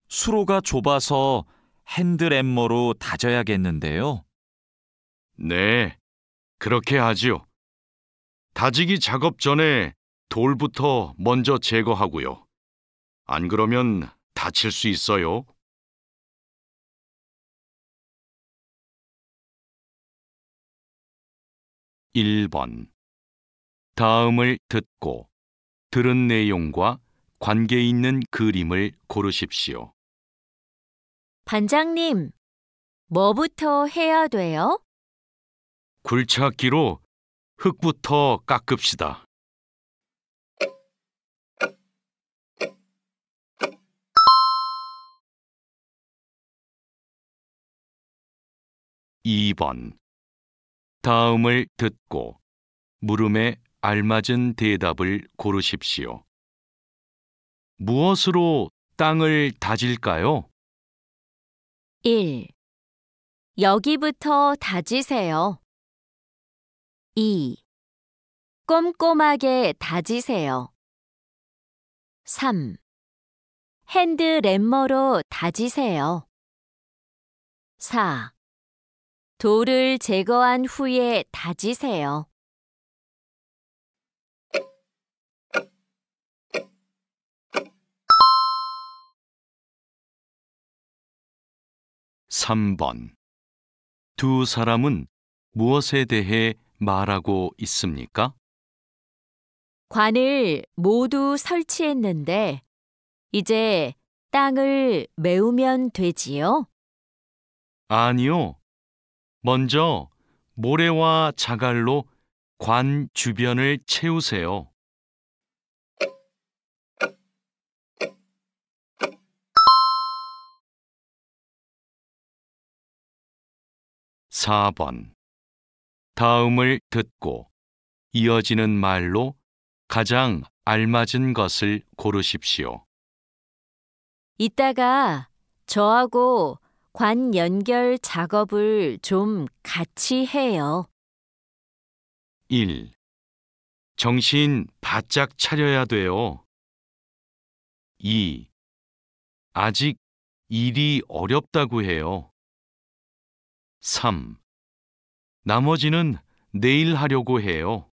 수로가 좁아서 핸드램머로 다져야겠는데요. 네, 그렇게 하지요. 다지기 작업 전에 돌부터 먼저 제거하고요. 안 그러면 다칠 수 있어요. (1번) 다음을 듣고 들은 내용과 관계 있는 그림을 고르십시오. 반장님, 뭐부터 해야 돼요? 굴착기로 흙부터 깎읍시다. (2번) 다음을 듣고 물음에 알맞은 대답을 고르십시오. 무엇으로 땅을 다질까요? 1. 여기부터 다지세요. 2. 꼼꼼하게 다지세요. 3. 핸드램머로 다지세요. 4. 돌을 제거한 후에 다지세요. 3번 두 사람은 무엇에 대해 말하고 있습니까? 관을 모두 설치했는데 이제 땅을 메우면 되지요? 아니요. 먼저 모래와 자갈로 관 주변을 채우세요. 4번 다음을 듣고 이어지는 말로 가장 알맞은 것을 고르십시오. 이따가 저하고 관 연결 작업을 좀 같이 해요. 1. 정신 바짝 차려야 돼요. 2. 아직 일이 어렵다고 해요. 3. 나머지는 내일 하려고 해요.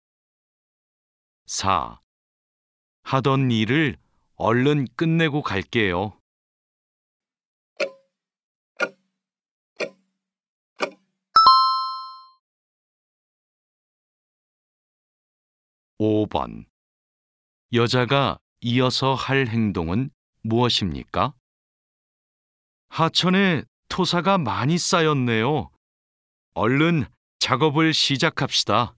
4. 하던 일을 얼른 끝내고 갈게요. 5번 여자가 이어서 할 행동은 무엇입니까? 하천에 토사가 많이 쌓였네요. 얼른 작업을 시작합시다.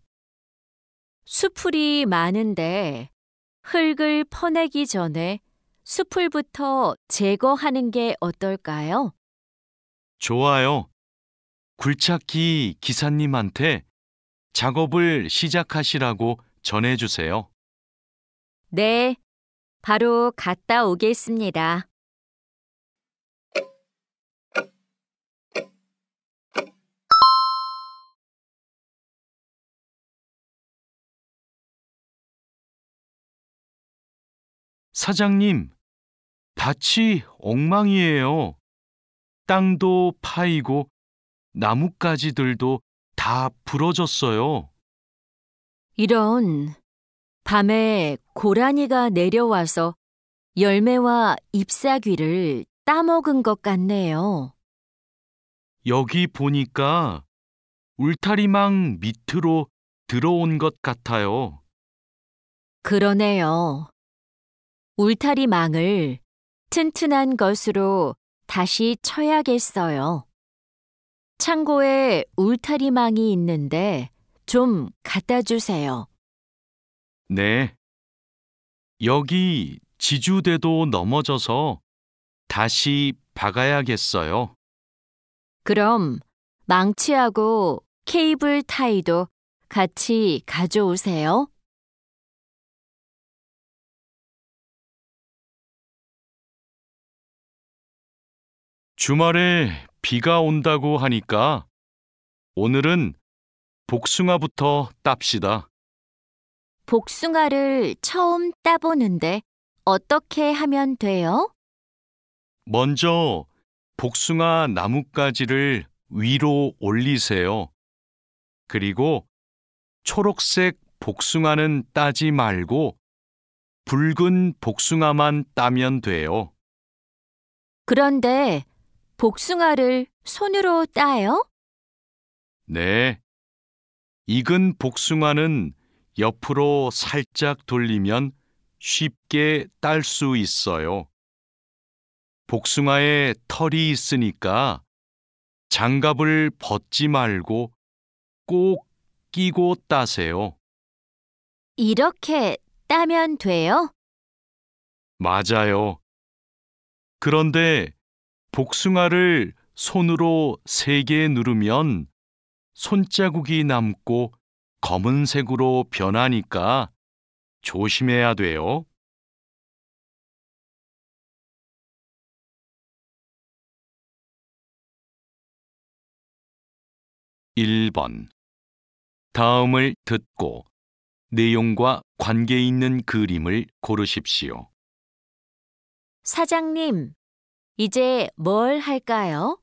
수풀이 많은데 흙을 퍼내기 전에 수풀부터 제거하는 게 어떨까요? 좋아요. 굴착기 기사님한테 작업을 시작하시라고 전해주세요. 네, 바로 갔다 오겠습니다. 사장님, 밭이 엉망이에요. 땅도 파이고 나뭇가지들도 다 부러졌어요. 이런, 밤에 고라니가 내려와서 열매와 잎사귀를 따먹은 것 같네요. 여기 보니까 울타리망 밑으로 들어온 것 같아요. 그러네요. 울타리망을 튼튼한 것으로 다시 쳐야겠어요. 창고에 울타리망이 있는데 좀 갖다 주세요. 네. 여기 지주대도 넘어져서 다시 박아야겠어요. 그럼 망치하고 케이블 타이도 같이 가져오세요. 주말에 비가 온다고 하니까 오늘은 복숭아부터 땁시다. 복숭아를 처음 따보는데 어떻게 하면 돼요? 먼저 복숭아 나뭇가지를 위로 올리세요. 그리고 초록색 복숭아는 따지 말고 붉은 복숭아만 따면 돼요. 그런데 복숭아를 손으로 따요? 네. 익은 복숭아는 옆으로 살짝 돌리면 쉽게 딸 수 있어요. 복숭아에 털이 있으니까 장갑을 벗지 말고 꼭 끼고 따세요. 이렇게 따면 돼요? 맞아요. 그런데 복숭아를 손으로 세게 누르면 손자국이 남고 검은색으로 변하니까 조심해야 돼요. (1번) 다음을 듣고 내용과 관계 있는 그림을 고르십시오. 사장님, 이제 뭘 할까요?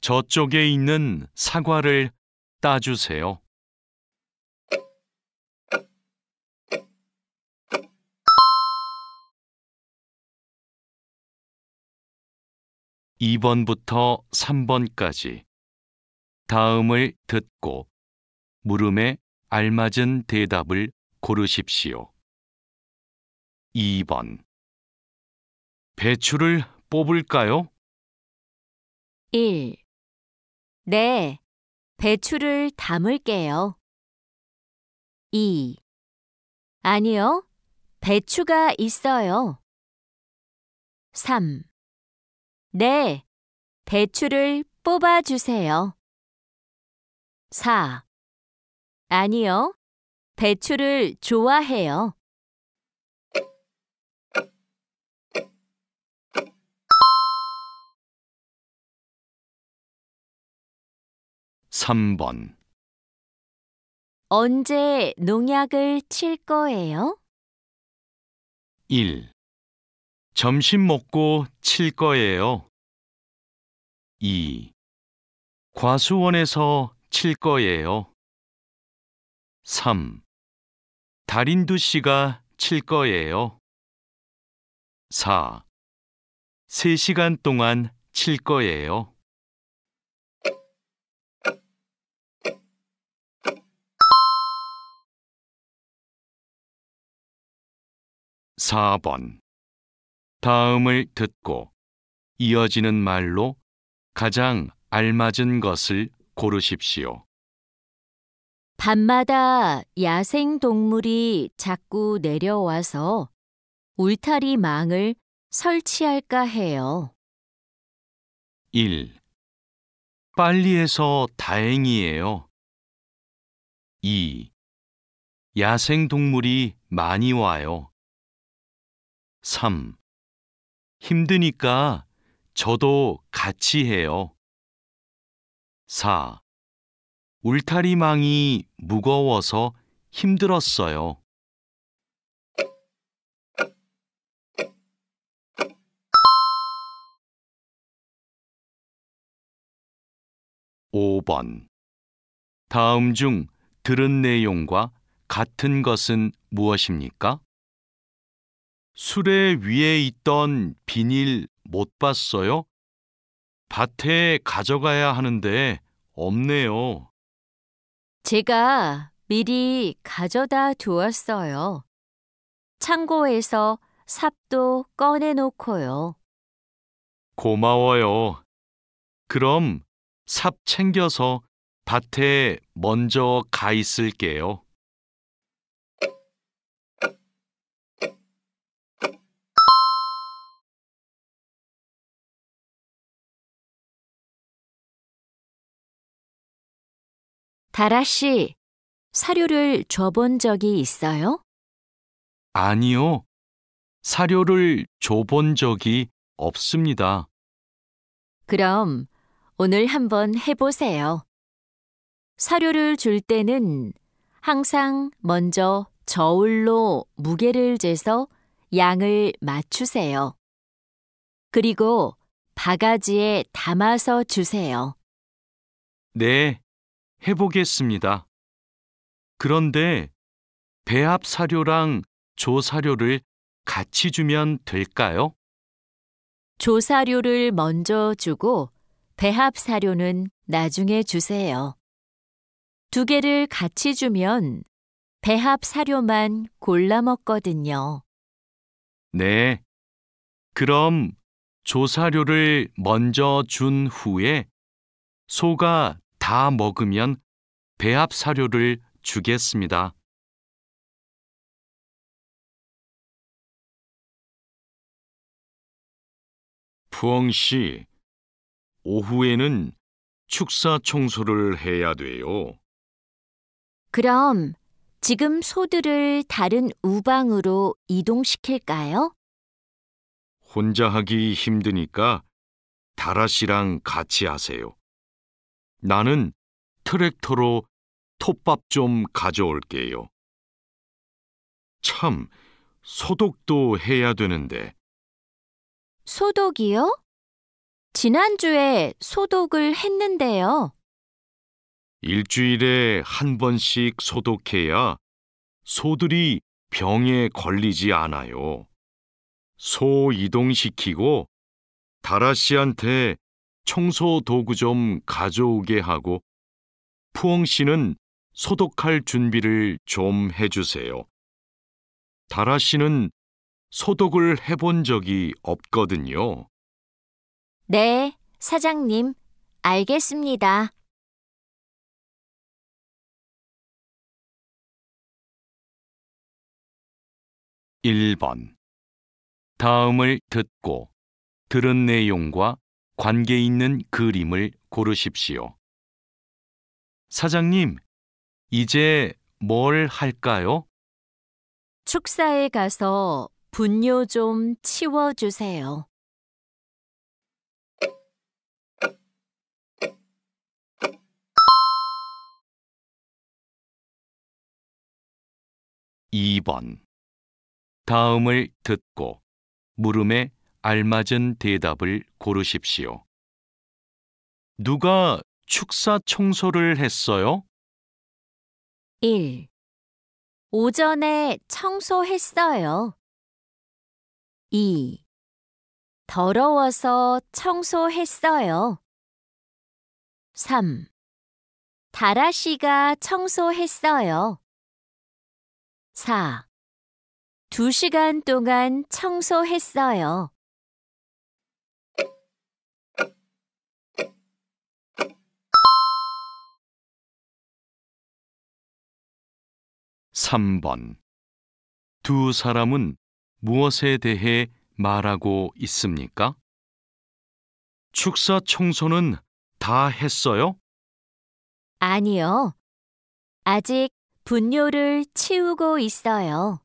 저쪽에 있는 사과를 따주세요. (2번부터) (3번까지) 다음을 듣고 물음에 알맞은 대답을 고르십시오. 2번 배추를 뽑을까요? 1. 네, 배추를 담을게요. 2. 아니요, 배추가 있어요. 3. 네, 배추를 뽑아주세요. 4. 아니요, 배추를 좋아해요. 3번 언제 농약을 칠 거예요? 1. 점심 먹고 칠 거예요. 2. 과수원에서 칠 거예요. 3. 달인두 씨가 칠 거예요. 4. 3시간 동안 칠 거예요. 4번 다음을 듣고 이어지는 말로 가장 알맞은 것을 고르십시오. 밤마다 야생동물이 자꾸 내려와서 울타리 망을 설치할까 해요. 1. 빨리 해서 다행이에요. 2. 야생 동물이 많이 와요. 3. 힘드니까 저도 같이 해요. 4. 울타리망이 무거워서 힘들었어요. 5번. 다음 중 들은 내용과 같은 것은 무엇입니까? 수레 위에 있던 비닐 못 봤어요? 밭에 가져가야 하는데 없네요. 제가 미리 가져다 두었어요. 창고에서 삽도 꺼내놓고요. 고마워요. 그럼 삽 챙겨서 밭에 먼저 가 있을게요. ダラ씨, 사료를 줘본 적이 있어요? 아니요. 사료를 줘본 적이 없습니다. 그럼 오늘 한번 해보세요. 사료를 줄 때는 항상 먼저 저울로 무게를 재서 양을 맞추세요. 그리고 바가지에 담아서 주세요. 네, 해보겠습니다. 그런데 배합 사료랑 조사료를 같이 주면 될까요? 조사료를 먼저 주고 배합 사료는 나중에 주세요. 두 개를 같이 주면 배합 사료만 골라 먹거든요. 네. 그럼 조사료를 먼저 준 후에 소가 다 먹으면 배합 사료를 주겠습니다. 푸엉 씨, 오후에는 축사 청소를 해야 돼요. 그럼 지금 소들을 다른 우방으로 이동시킬까요? 혼자 하기 힘드니까 다라 씨랑 같이 하세요. 나는 트랙터로 톱밥 좀 가져올게요. 참, 소독도 해야 되는데. 소독이요? 지난주에 소독을 했는데요. 일주일에 한 번씩 소독해야 소들이 병에 걸리지 않아요. 소 이동시키고 다라 씨한테 청소 도구 좀 가져오게 하고 푸엉 씨는 소독할 준비를 좀 해주세요. 다라 씨는 소독을 해본 적이 없거든요. 네, 사장님, 알겠습니다. 1번. 다음을 듣고 들은 내용과 관계 있는 그림을 고르십시오. 사장님, 이제 뭘 할까요? 축사에 가서 분뇨 좀 치워주세요. 2번. 다음을 듣고 물음에 알맞은 대답을 고르십시오. 누가 축사 청소를 했어요? 1. 오전에 청소했어요. 2. 더러워서 청소했어요. 3. 다라 씨가 청소했어요. 4. 2시간 동안 청소했어요. 3번. 두 사람은 무엇에 대해 말하고 있습니까? 축사 청소는 다 했어요? 아니요. 아직 분뇨를 치우고 있어요.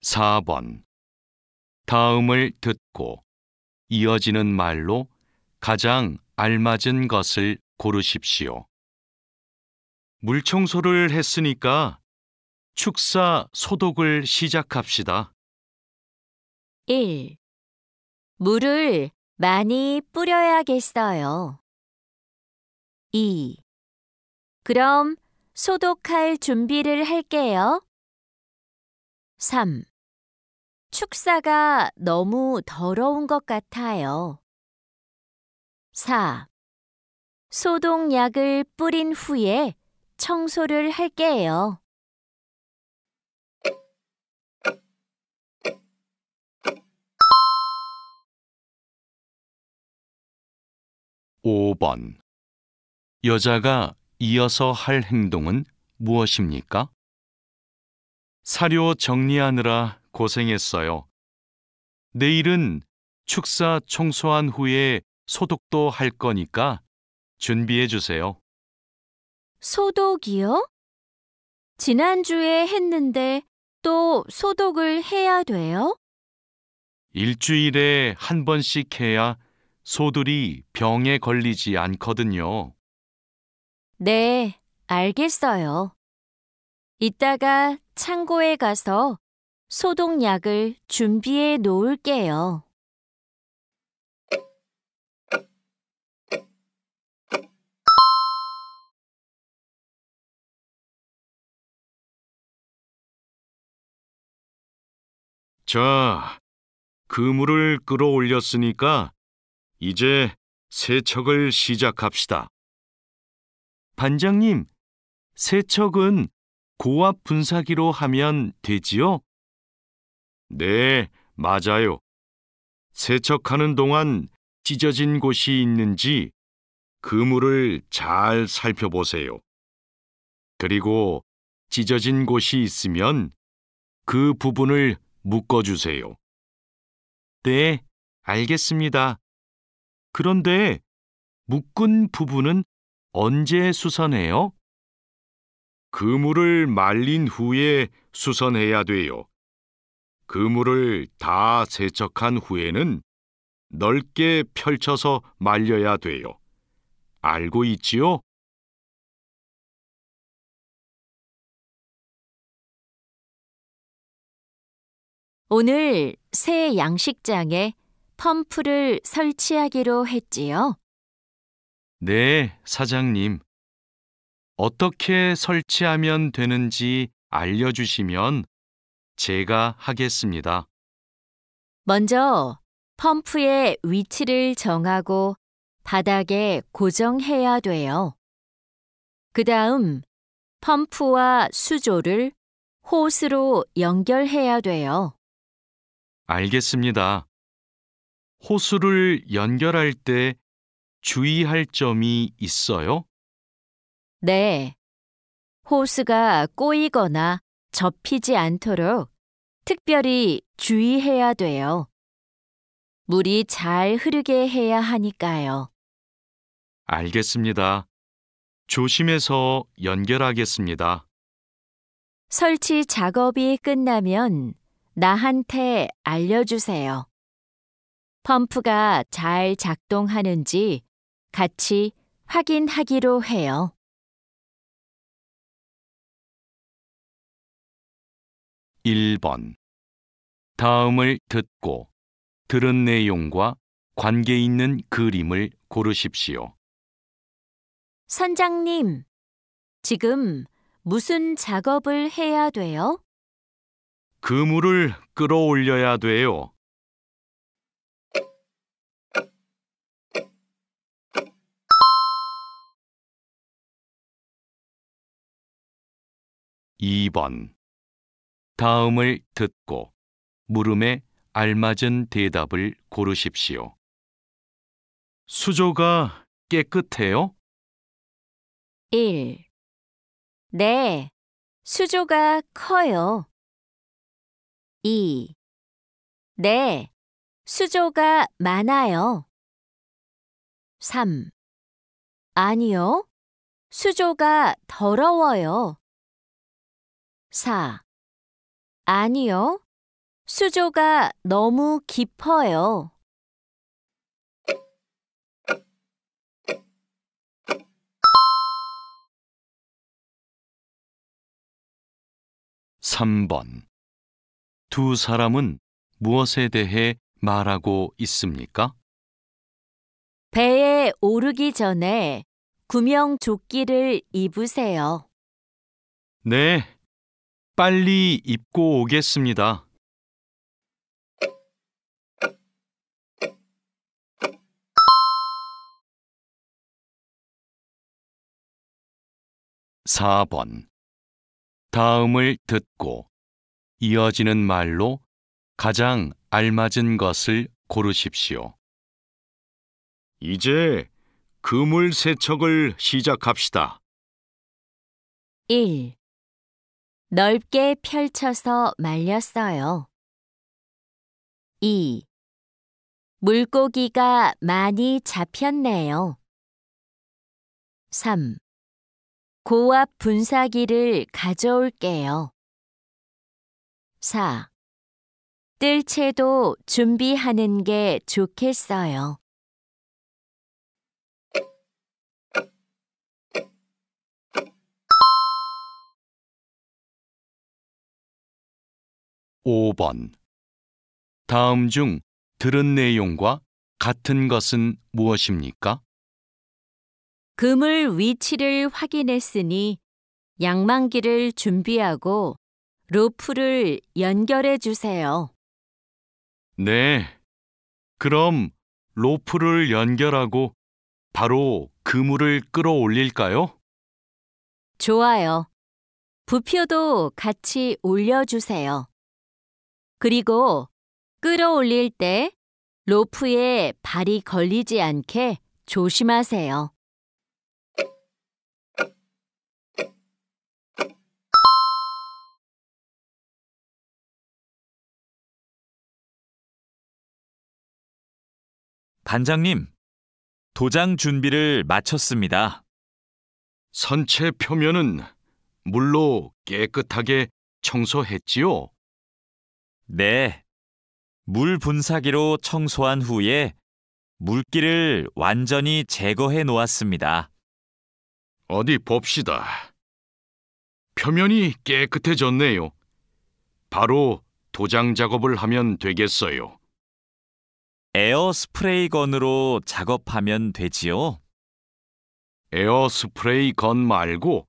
4번. 다음을 듣고 이어지는 말로 가장 알맞은 것을 고르십시오. 물 청소를 했으니까 축사 소독을 시작합시다. 1. 물을 많이 뿌려야겠어요. 2. 그럼 소독할 준비를 할게요. 3. 축사가 너무 더러운 것 같아요. 4. 소독약을 뿌린 후에 청소를 할게요. 5번. 여자가 이어서 할 행동은 무엇입니까? 사료 정리하느라 고생했어요. 내일은 축사 청소한 후에 소독도 할 거니까 준비해 주세요. 소독이요? 지난주에 했는데 또 소독을 해야 돼요? 일주일에 한 번씩 해야 소들이 병에 걸리지 않거든요. 네, 알겠어요. 이따가 창고에 가서 소독약을 준비해 놓을게요. '자, 그물을 끌어올렸으니까 이제 세척을 시작합시다.' 반장님, 세척은 고압 분사기로 하면 되지요? 네, 맞아요. 세척하는 동안 찢어진 곳이 있는지 그물을 잘 살펴보세요. 그리고 찢어진 곳이 있으면 그 부분을 묶어주세요. 네, 알겠습니다. 그런데 묶은 부분은 언제 수선해요? 그물을 말린 후에 수선해야 돼요. 그물을 다 세척한 후에는 넓게 펼쳐서 말려야 돼요. 알고 있지요? 오늘 새 양식장에 펌프를 설치하기로 했지요. 네, 사장님. 어떻게 설치하면 되는지 알려주시면 제가 하겠습니다. 먼저 펌프의 위치를 정하고 바닥에 고정해야 돼요. 그 다음 펌프와 수조를 호스로 연결해야 돼요. 알겠습니다. 호스를 연결할 때 주의할 점이 있어요? 네. 호스가 꼬이거나 접히지 않도록 특별히 주의해야 돼요. 물이 잘 흐르게 해야 하니까요. 알겠습니다. 조심해서 연결하겠습니다. 설치 작업이 끝나면 나한테 알려주세요. 펌프가 잘 작동하는지 같이 확인하기로 해요. 1번. 다음을 듣고 들은 내용과 관계 있는 그림을 고르십시오. 선장님, 지금 무슨 작업을 해야 돼요? 그물을 끌어올려야 돼요. 2번. 다음을 듣고 물음에 알맞은 대답을 고르십시오. 수조가 깨끗해요? 1. 네, 수조가 커요. 2. 네, 수조가 많아요. 3. 아니요. 수조가 더러워요. 4. 아니요. 수조가 너무 깊어요. 3번. 두 사람은 무엇에 대해 말하고 있습니까? 배에 오르기 전에 구명조끼를 입으세요. 네, 빨리 입고 오겠습니다. 4번. 다음을 듣고 이어지는 말로 가장 알맞은 것을 고르십시오. 이제 그물 세척을 시작합시다. 1. 넓게 펼쳐서 말렸어요. 2. 물고기가 많이 잡혔네요. 3. 고압 분사기를 가져올게요. 4. 뜰채도 준비하는 게 좋겠어요. 5번. 다음 중 들은 내용과 같은 것은 무엇입니까? 그물 위치를 확인했으니 양망기를 준비하고 로프를 연결해 주세요. 네. 그럼 로프를 연결하고 바로 그물을 끌어올릴까요? 좋아요. 부표도 같이 올려주세요. 그리고 끌어올릴 때 로프에 발이 걸리지 않게 조심하세요. '반장님, 도장 준비를 마쳤습니다. 선체 표면은 물로 깨끗하게 청소했지요? 네. 물 분사기로 청소한 후에 물기를 완전히 제거해 놓았습니다. 어디 봅시다. 표면이 깨끗해졌네요. 바로 도장 작업을 하면 되겠어요. 에어 스프레이 건으로 작업하면 되지요? 에어 스프레이 건 말고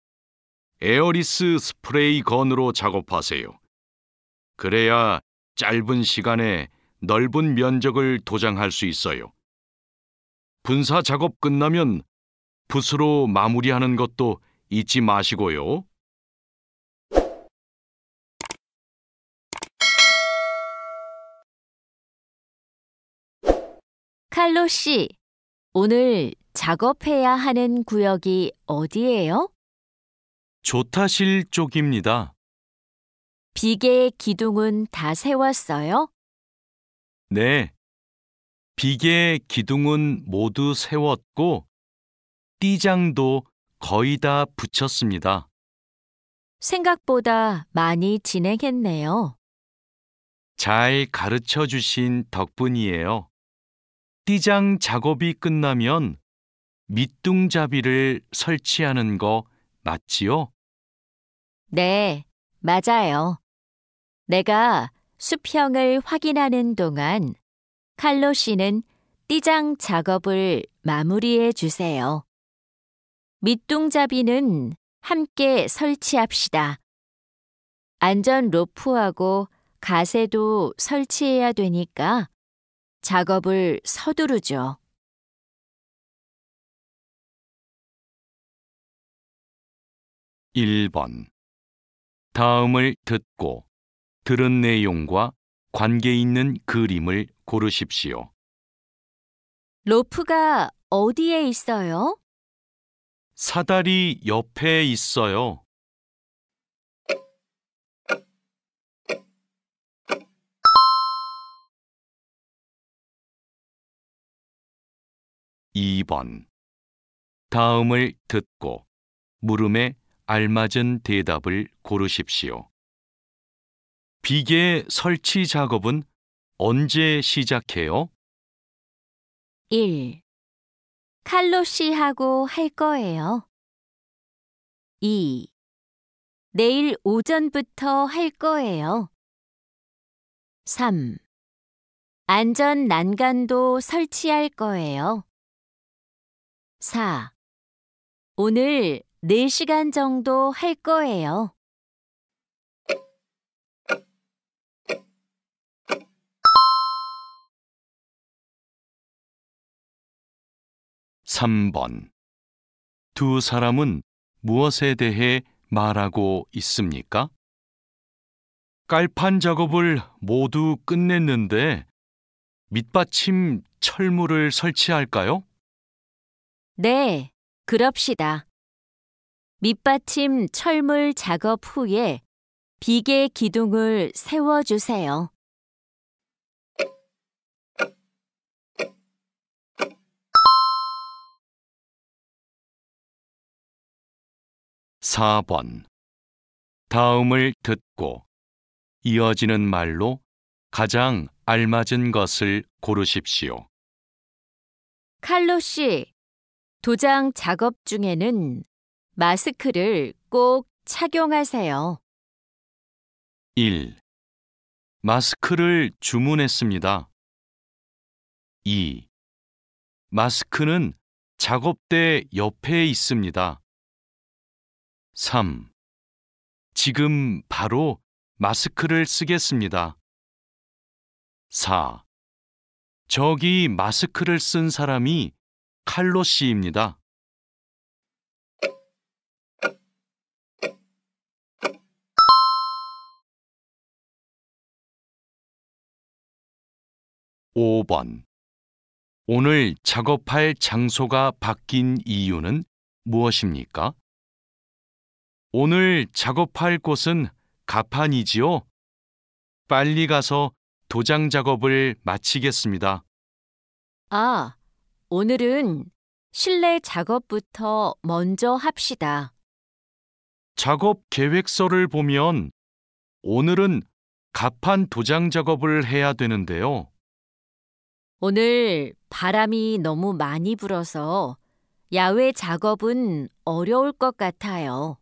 에어리스 스프레이 건으로 작업하세요. 그래야 짧은 시간에 넓은 면적을 도장할 수 있어요. 분사 작업 끝나면 붓으로 마무리하는 것도 잊지 마시고요. 칼로 씨, 오늘 작업해야 하는 구역이 어디예요? 조타실 쪽입니다. 비계의 기둥은 다 세웠어요? 네. 비계 기둥은 모두 세웠고 띠장도 거의 다 붙였습니다. 생각보다 많이 진행했네요. 잘 가르쳐 주신 덕분이에요. 띠장 작업이 끝나면 밑둥잡이를 설치하는 거 맞지요? 네, 맞아요. 내가 수평을 확인하는 동안 칼로 씨는 띠장 작업을 마무리해 주세요. 밑둥잡이는 함께 설치합시다. 안전 로프하고 가세도 설치해야 되니까 작업을 서두르죠. 1번. 다음을 듣고 들은 내용과 관계 있는 그림을 고르십시오. 로프가 어디에 있어요? 사다리 옆에 있어요. 2번. 다음을 듣고 물음에 알맞은 대답을 고르십시오. 비계 설치 작업은 언제 시작해요? 1. 칼로 씨하고 할 거예요. 2. 내일 오전부터 할 거예요. 3. 안전 난간도 설치할 거예요. 4. 오늘 4시간 정도 할 거예요. 3번. 두 사람은 무엇에 대해 말하고 있습니까? 깔판 작업을 모두 끝냈는데 밑받침 철물을 설치할까요? 네, 그럽시다. 밑받침 철물 작업 후에 비계 기둥을 세워주세요. 4번. 다음을 듣고 이어지는 말로 가장 알맞은 것을 고르십시오. 칼로 씨, 도장 작업 중에는 마스크를 꼭 착용하세요. 1. 마스크를 주문했습니다. 2. 마스크는 작업대 옆에 있습니다. 3. 지금 바로 마스크를 쓰겠습니다. 4. 저기 마스크를 쓴 사람이 칼로 씨입니다. (5번) 오늘 작업할 장소가 바뀐 이유는 무엇입니까? 오늘 작업할 곳은 가판이지요? 빨리 가서 도장 작업을 마치겠습니다. 아, 오늘은 실내 작업부터 먼저 합시다. 작업 계획서를 보면 오늘은 가판 도장 작업을 해야 되는데요. 오늘 바람이 너무 많이 불어서 야외 작업은 어려울 것 같아요.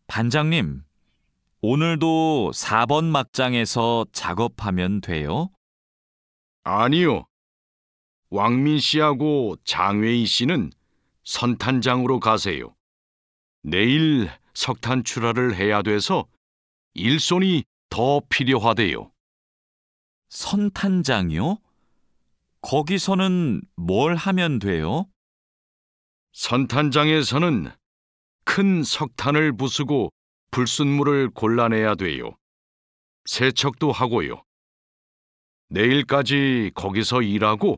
반장님, 오늘도 4번 막장에서 작업하면 돼요? 아니요. 왕민 씨하고 장외희 씨는 선탄장으로 가세요. 내일 석탄 출하를 해야 돼서 일손이 더 필요하대요. 선탄장이요? 거기서는 뭘 하면 돼요? 선탄장에서는 큰 석탄을 부수고 불순물을 골라내야 돼요. 세척도 하고요. 내일까지 거기서 일하고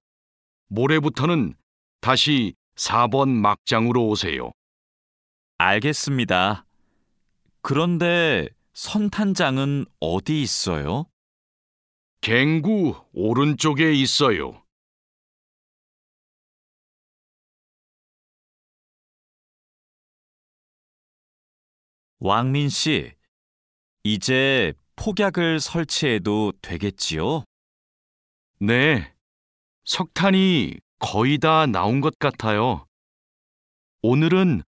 모레부터는 다시 4번 막장으로 오세요. 알겠습니다. 그런데 선탄장은 어디 있어요? 갱구 오른쪽에 있어요. 왕민 씨, 이제 폭약을 설치해도 되겠지요? 네, 석탄이 거의 다 나온 것 같아요. 오늘은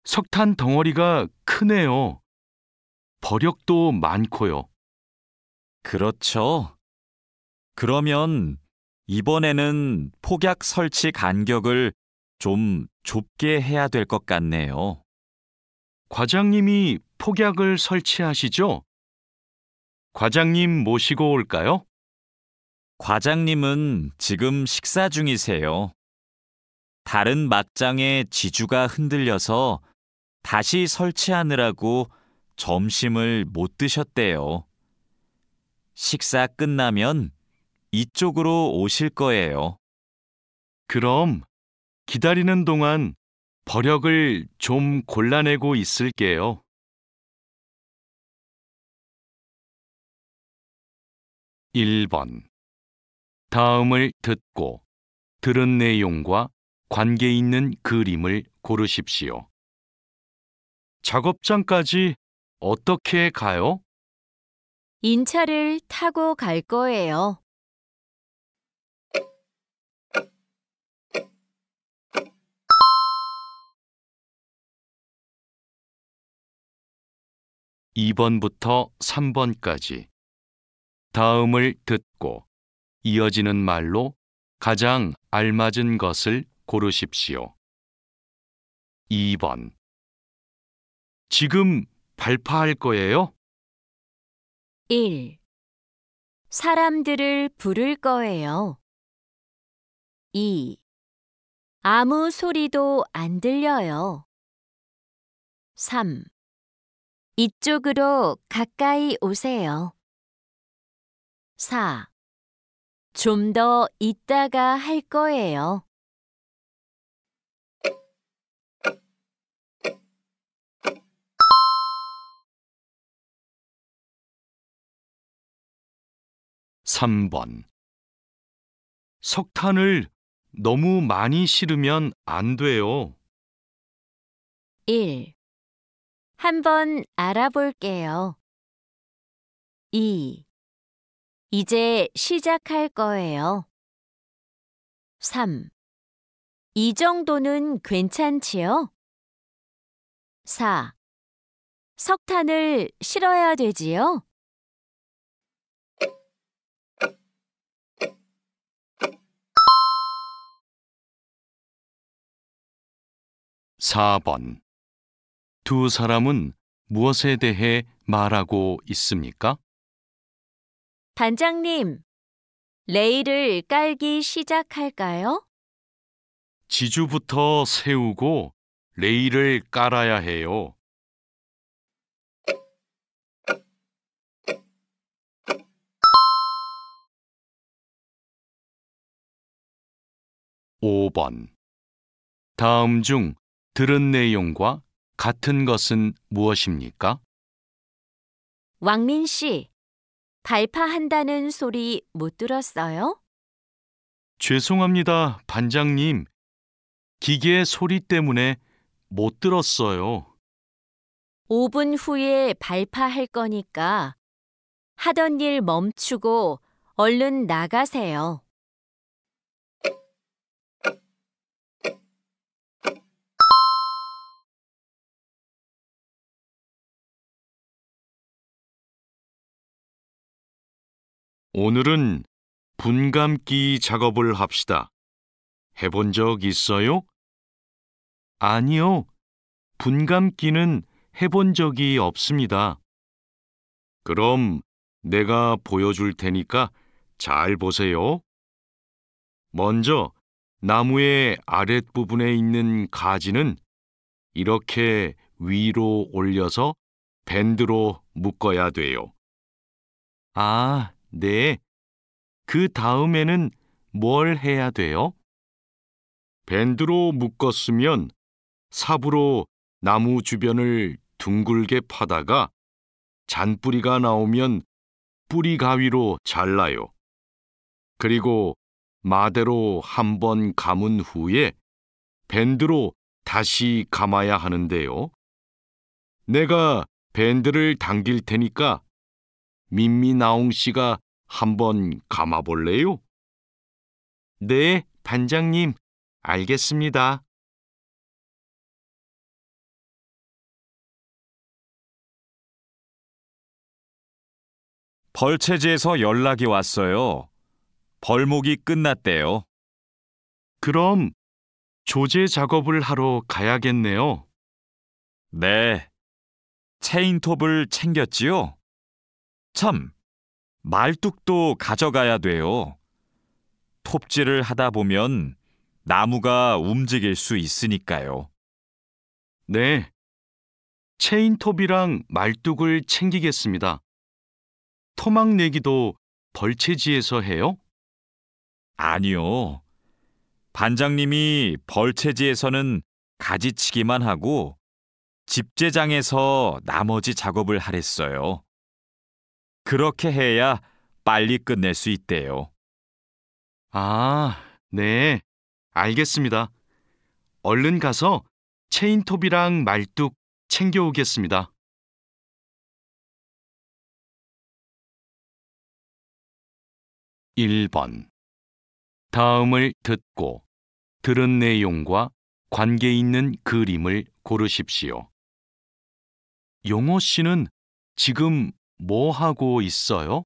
석탄 덩어리가 크네요. 버력도 많고요. 그렇죠. 그러면 이번에는 폭약 설치 간격을 좀 좁게 해야 될 것 같네요. 과장님이 폭약을 설치하시죠? 과장님 모시고 올까요? 과장님은 지금 식사 중이세요. 다른 막장의 지주가 흔들려서 다시 설치하느라고 점심을 못 드셨대요. 식사 끝나면 이쪽으로 오실 거예요. 그럼 기다리는 동안 버력을 좀 골라내고 있을게요. 1번. 다음을 듣고 들은 내용과 관계 있는 그림을 고르십시오. 작업장까지 어떻게 가요? 인차를 타고 갈 거예요. 2번부터 3번까지 다음을 듣고 이어지는 말로 가장 알맞은 것을 고르십시오. 2번. 지금 발파할 거예요? 1. 사람들을 부를 거예요. 2. 아무 소리도 안 들려요. 3. 이쪽으로 가까이 오세요. 4. 좀 더 있다가 할 거예요. 3번. 석탄을 너무 많이 실으면 안 돼요. 1. 한번 알아볼게요. 2. 이제 시작할 거예요. 3. 이 정도는 괜찮지요? 4. 석탄을 실어야 되지요? 4번. 두 사람은 무엇에 대해 말하고 있습니까? 반장님, 레일을 깔기 시작할까요? 지주부터 세우고 레일을 깔아야 해요. 5번. 다음 중 들은 내용과 같은 것은 무엇입니까? 왕민 씨, 발파한다는 소리 못 들었어요? 죄송합니다, 반장님. 기계 소리 때문에 못 들었어요. 5분 후에 발파할 거니까 하던 일 멈추고 얼른 나가세요. 오늘은 분감기 작업을 합시다. 해본 적 있어요? 아니요. 분감기는 해본 적이 없습니다. 그럼 내가 보여줄 테니까 잘 보세요. 먼저 나무의 아랫부분에 있는 가지는 이렇게 위로 올려서 밴드로 묶어야 돼요. 아, 네. 그 다음에는 뭘 해야 돼요? 밴드로 묶었으면 삽으로 나무 주변을 둥글게 파다가 잔뿌리가 나오면 뿌리 가위로 잘라요. 그리고 마대로 한 번 감은 후에 밴드로 다시 감아야 하는데요. 내가 밴드를 당길 테니까 민미나옹 씨가 한번 감아볼래요? 네, 반장님, 알겠습니다. 벌채지에서 연락이 왔어요. 벌목이 끝났대요. 그럼 조제 작업을 하러 가야겠네요. 네. 체인톱을 챙겼지요? 참, 말뚝도 가져가야 돼요. 톱질을 하다 보면 나무가 움직일 수 있으니까요. 네, 체인톱이랑 말뚝을 챙기겠습니다. 토막 내기도 벌채지에서 해요? 아니요. 반장님이 벌채지에서는 가지치기만 하고 집제장에서 나머지 작업을 하랬어요. 그렇게 해야 빨리 끝낼 수 있대요. 아, 네. 알겠습니다. 얼른 가서 체인톱이랑 말뚝 챙겨오겠습니다. 1번. 다음을 듣고 들은 내용과 관계 있는 그림을 고르십시오. 용호 씨는 지금 뭐 하고 있어요?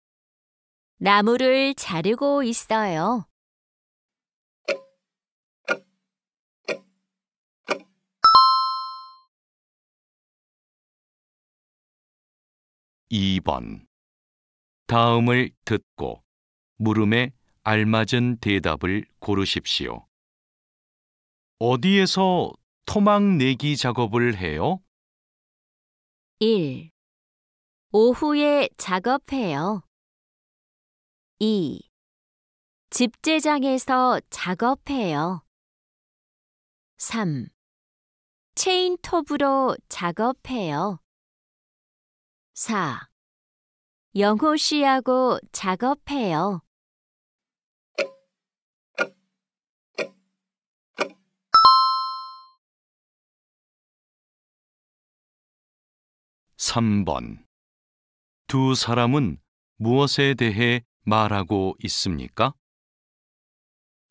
나무를 자르고 있어요. 2번. 다음을 듣고 물음에 알맞은 대답을 고르십시오. 어디에서 토막 내기 작업을 해요? 1. 오후에 작업해요. 2. 집제장에서 작업해요. 3. 체인톱으로 작업해요. 4. 영호 씨하고 작업해요. (3번) 두 사람은 무엇에 대해 말하고 있습니까?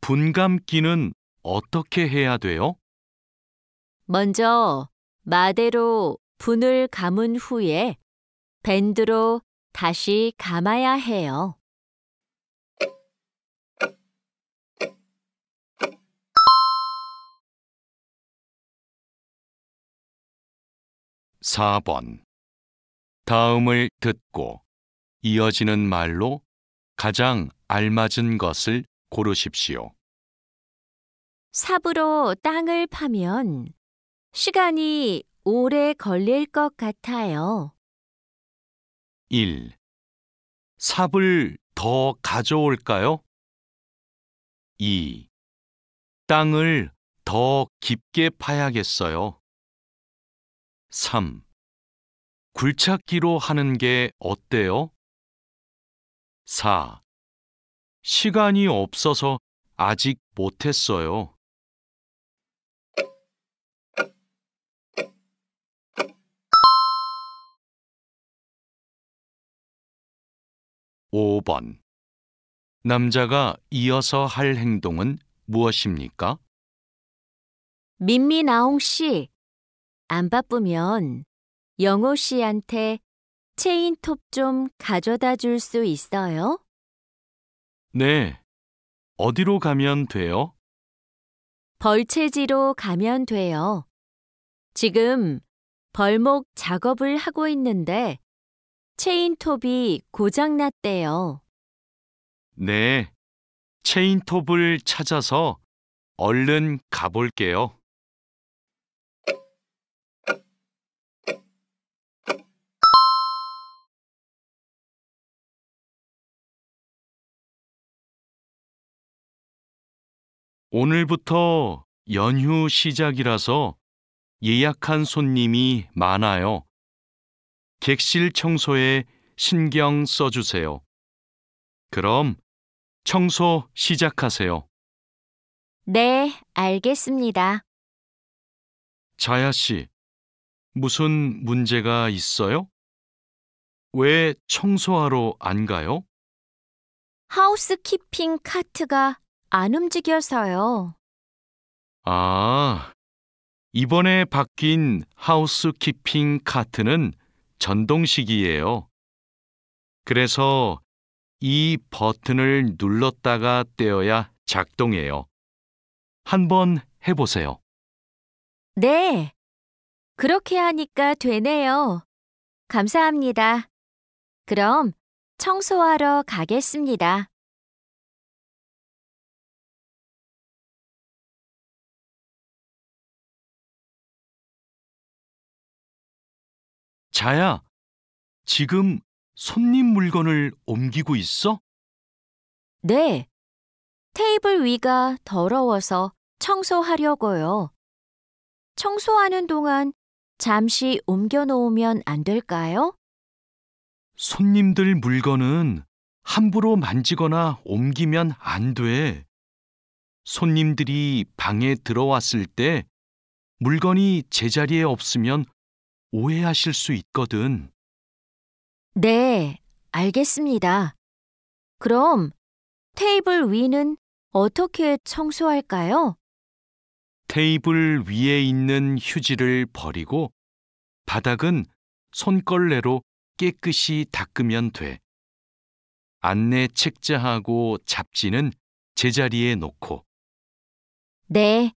분감기는 어떻게 해야 돼요? 먼저 마대로 분을 감은 후에 밴드로 다시 감아야 해요. 4번. 다음을 듣고 이어지는 말로 가장 알맞은 것을 고르십시오. 삽으로 땅을 파면 시간이 오래 걸릴 것 같아요. 1. 삽을 더 가져올까요? 2. 땅을 더 깊게 파야겠어요. 3. 굴착기로 하는 게 어때요? 4. 시간이 없어서 아직 못했어요. (5번) 남자가 이어서 할 행동은 무엇입니까? 민미나옹 씨, 안 바쁘면 영호 씨한테 체인톱 좀 가져다 줄 수 있어요? 네. 어디로 가면 돼요? 벌채지로 가면 돼요. 지금 벌목 작업을 하고 있는데 체인톱이 고장났대요. 네. 체인톱을 찾아서 얼른 가볼게요. 오늘부터 연휴 시작이라서 예약한 손님이 많아요. 객실 청소에 신경 써주세요. 그럼 청소 시작하세요. 네, 알겠습니다. 자야 씨, 무슨 문제가 있어요? 왜 청소하러 안 가요? 하우스키핑 카트가 안 움직여서요. 아, 이번에 바뀐 하우스키핑 카트는 전동식이에요. 그래서 이 버튼을 눌렀다가 떼어야 작동해요. 한번 해보세요. 네, 그렇게 하니까 되네요. 감사합니다. 그럼 청소하러 가겠습니다. 자야, 지금 손님 물건을 옮기고 있어? 네, 테이블 위가 더러워서 청소하려고요. 청소하는 동안 잠시 옮겨 놓으면 안 될까요? 손님들 물건은 함부로 만지거나 옮기면 안 돼. 손님들이 방에 들어왔을 때 물건이 제자리에 없으면 오해하실 수 있거든. 네, 알겠습니다. 그럼 테이블 위는 어떻게 청소할까요? 테이블 위에 있는 휴지를 버리고 바닥은 손걸레로 깨끗이 닦으면 돼. 안내 책자하고 잡지는 제자리에 놓고. 네,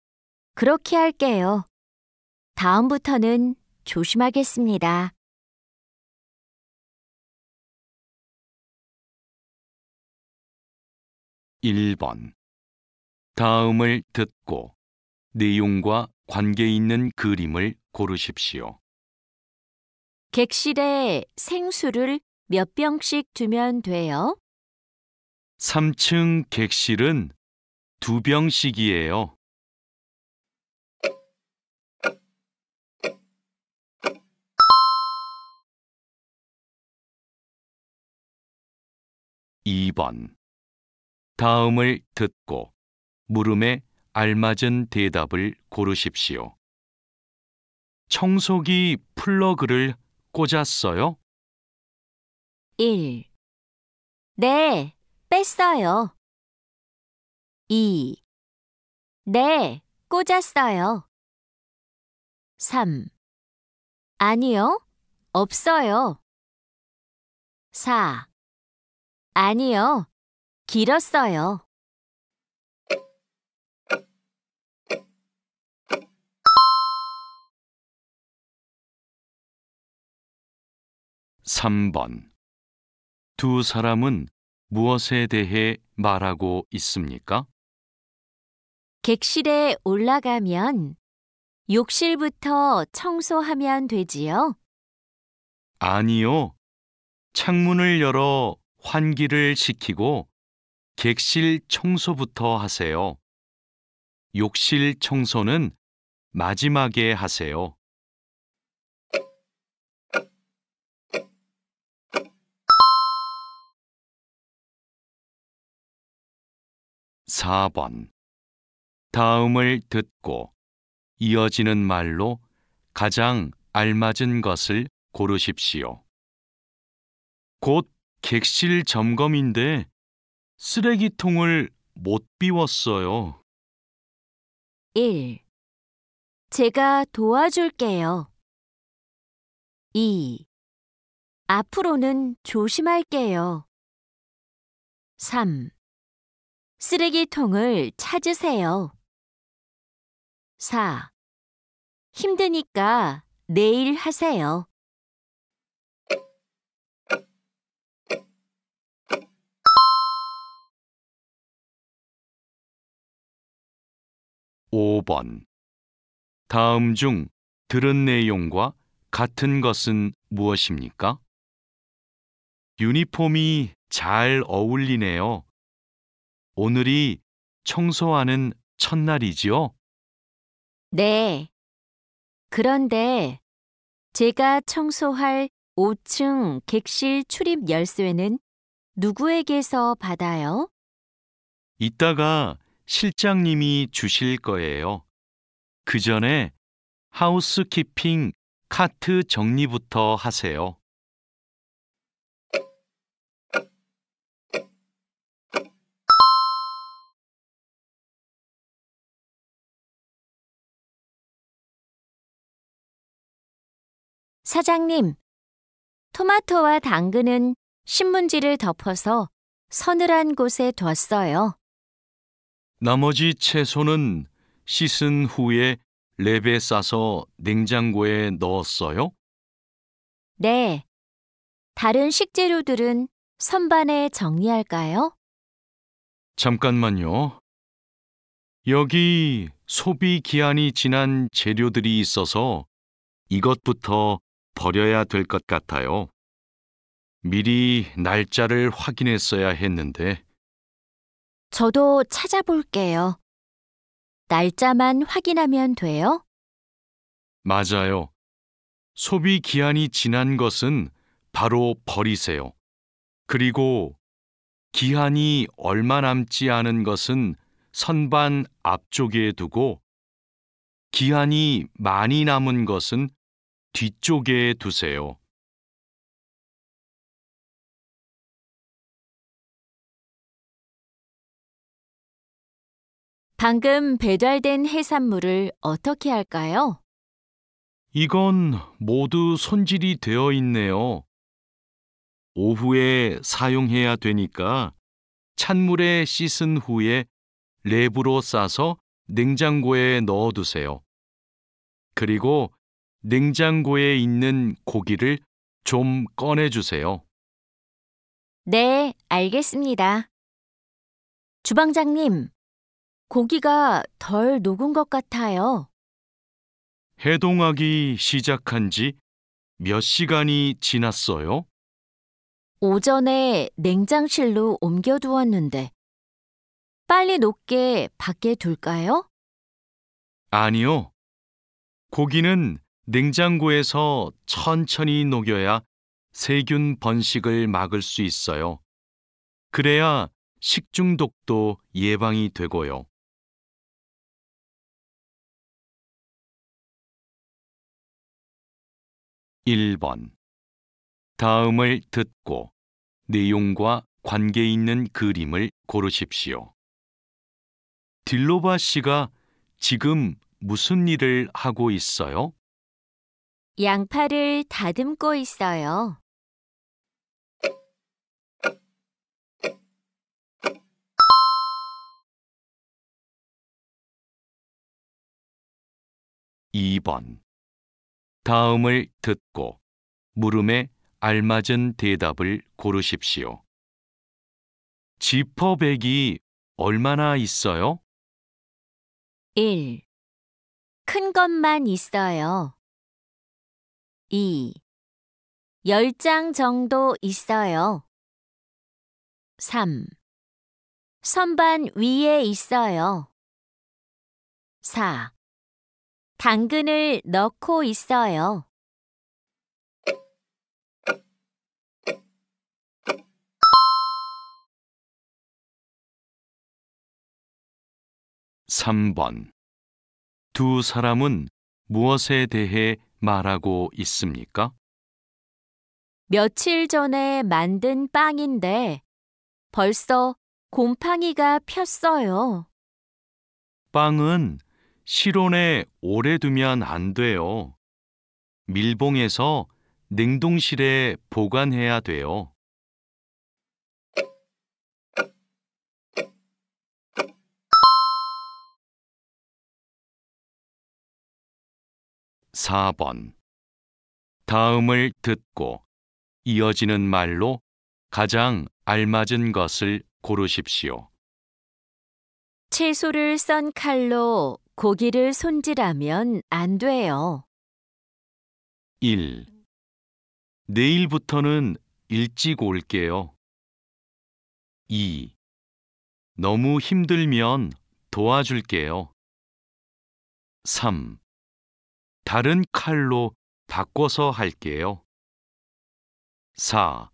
그렇게 할게요. 다음부터는 조심하겠습니다. 1번. 다음을 듣고 내용과 관계 있는 그림을 고르십시오. 객실에 생수를 몇 병씩 두면 돼요? 3층 객실은 2병씩이에요. (2번) 다음을 듣고 물음에 알맞은 대답을 고르십시오. 청소기 플러그를 꽂았어요? 1. 네, 뺐어요. 2. 네, 꽂았어요. 3. 아니요, 없어요. 4. 아니요, 길었어요. (3번) 두 사람은 무엇에 대해 말하고 있습니까? 객실에 올라가면 욕실부터 청소하면 되지요? 아니요. 창문을 열어 환기를 시키고 객실 청소부터 하세요. 욕실 청소는 마지막에 하세요. 4번. 다음을 듣고 이어지는 말로 가장 알맞은 것을 고르십시오. 곧 객실 점검인데 쓰레기통을 못 비웠어요. 1. 제가 도와줄게요. 2. 앞으로는 조심할게요. 3. 쓰레기통을 찾으세요. 4. 힘드니까 내일 하세요. 5번. 다음 중 들은 내용과 같은 것은 무엇입니까? 유니폼이 잘 어울리네요. 오늘이 청소하는 첫날이지요? 네. 그런데 제가 청소할 5층 객실 출입 열쇠는 누구에게서 받아요? 이따가 실장님이 주실 거예요. 그 전에 하우스키핑 카트 정리부터 하세요. 사장님, 토마토와 당근은 신문지를 덮어서 서늘한 곳에 뒀어요. 나머지 채소는 씻은 후에 랩에 싸서 냉장고에 넣었어요? 네. 다른 식재료들은 선반에 정리할까요? 잠깐만요. 여기 소비 기한이 지난 재료들이 있어서 이것부터 버려야 될 것 같아요. 미리 날짜를 확인했어야 했는데. 저도 찾아볼게요. 날짜만 확인하면 돼요? 맞아요. 소비 기한이 지난 것은 바로 버리세요. 그리고 기한이 얼마 남지 않은 것은 선반 앞쪽에 두고 기한이 많이 남은 것은 뒤쪽에 두세요. 방금 배달된 해산물을 어떻게 할까요? 이건 모두 손질이 되어 있네요. 오후에 사용해야 되니까 찬물에 씻은 후에 랩으로 싸서 냉장고에 넣어두세요. 그리고 냉장고에 있는 고기를 좀 꺼내주세요. 네, 알겠습니다. 주방장님, 고기가 덜 녹은 것 같아요. 해동하기 시작한 지 몇 시간이 지났어요? 오전에 냉장실로 옮겨두었는데 빨리 녹게 밖에 둘까요? 아니요. 고기는 냉장고에서 천천히 녹여야 세균 번식을 막을 수 있어요. 그래야 식중독도 예방이 되고요. (1번) 다음을 듣고 내용과 관계 있는 그림을 고르십시오. 딜로바 씨가 지금 무슨 일을 하고 있어요? 양파를 다듬고 있어요. (2번) 다음을 듣고 물음에 알맞은 대답을 고르십시오. 지퍼백이 얼마나 있어요? 1. 큰 것만 있어요. 2. 10장 정도 있어요. 3. 선반 위에 있어요. 4. 당근을 넣고 있어요. (3번) 두 사람은 무엇에 대해 말하고 있습니까? 며칠 전에 만든 빵인데 벌써 곰팡이가 폈어요. 빵은 실온에 오래 두면 안 돼요. 밀봉해서 냉동실에 보관해야 돼요. (4번) 다음을 듣고 이어지는 말로 가장 알맞은 것을 고르십시오. 채소를 썬 칼로 고기를 손질하면 안 돼요. 1. 내일부터는 일찍 올게요. 2. 너무 힘들면 도와줄게요. 3. 다른 칼로 바꿔서 할게요. 4.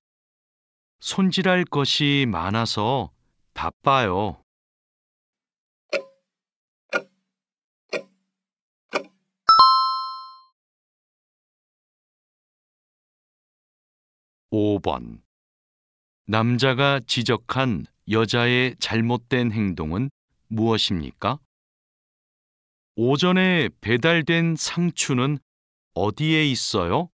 손질할 것이 많아서 바빠요. (5번) 남자가 지적한 여자의 잘못된 행동은 무엇입니까? 오전에 배달된 상추는 어디에 있어요?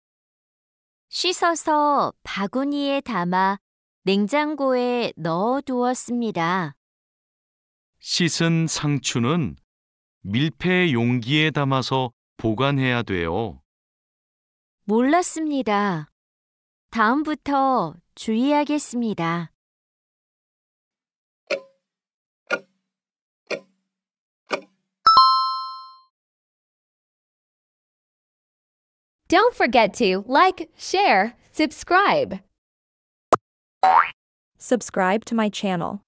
씻어서 바구니에 담아 냉장고에 넣어 두었습니다. 씻은 상추는 밀폐 용기에 담아서 보관해야 돼요. 몰랐습니다. 다음부터 주의하겠습니다. Don't forget to like, share, subscribe. Subscribe to my channel.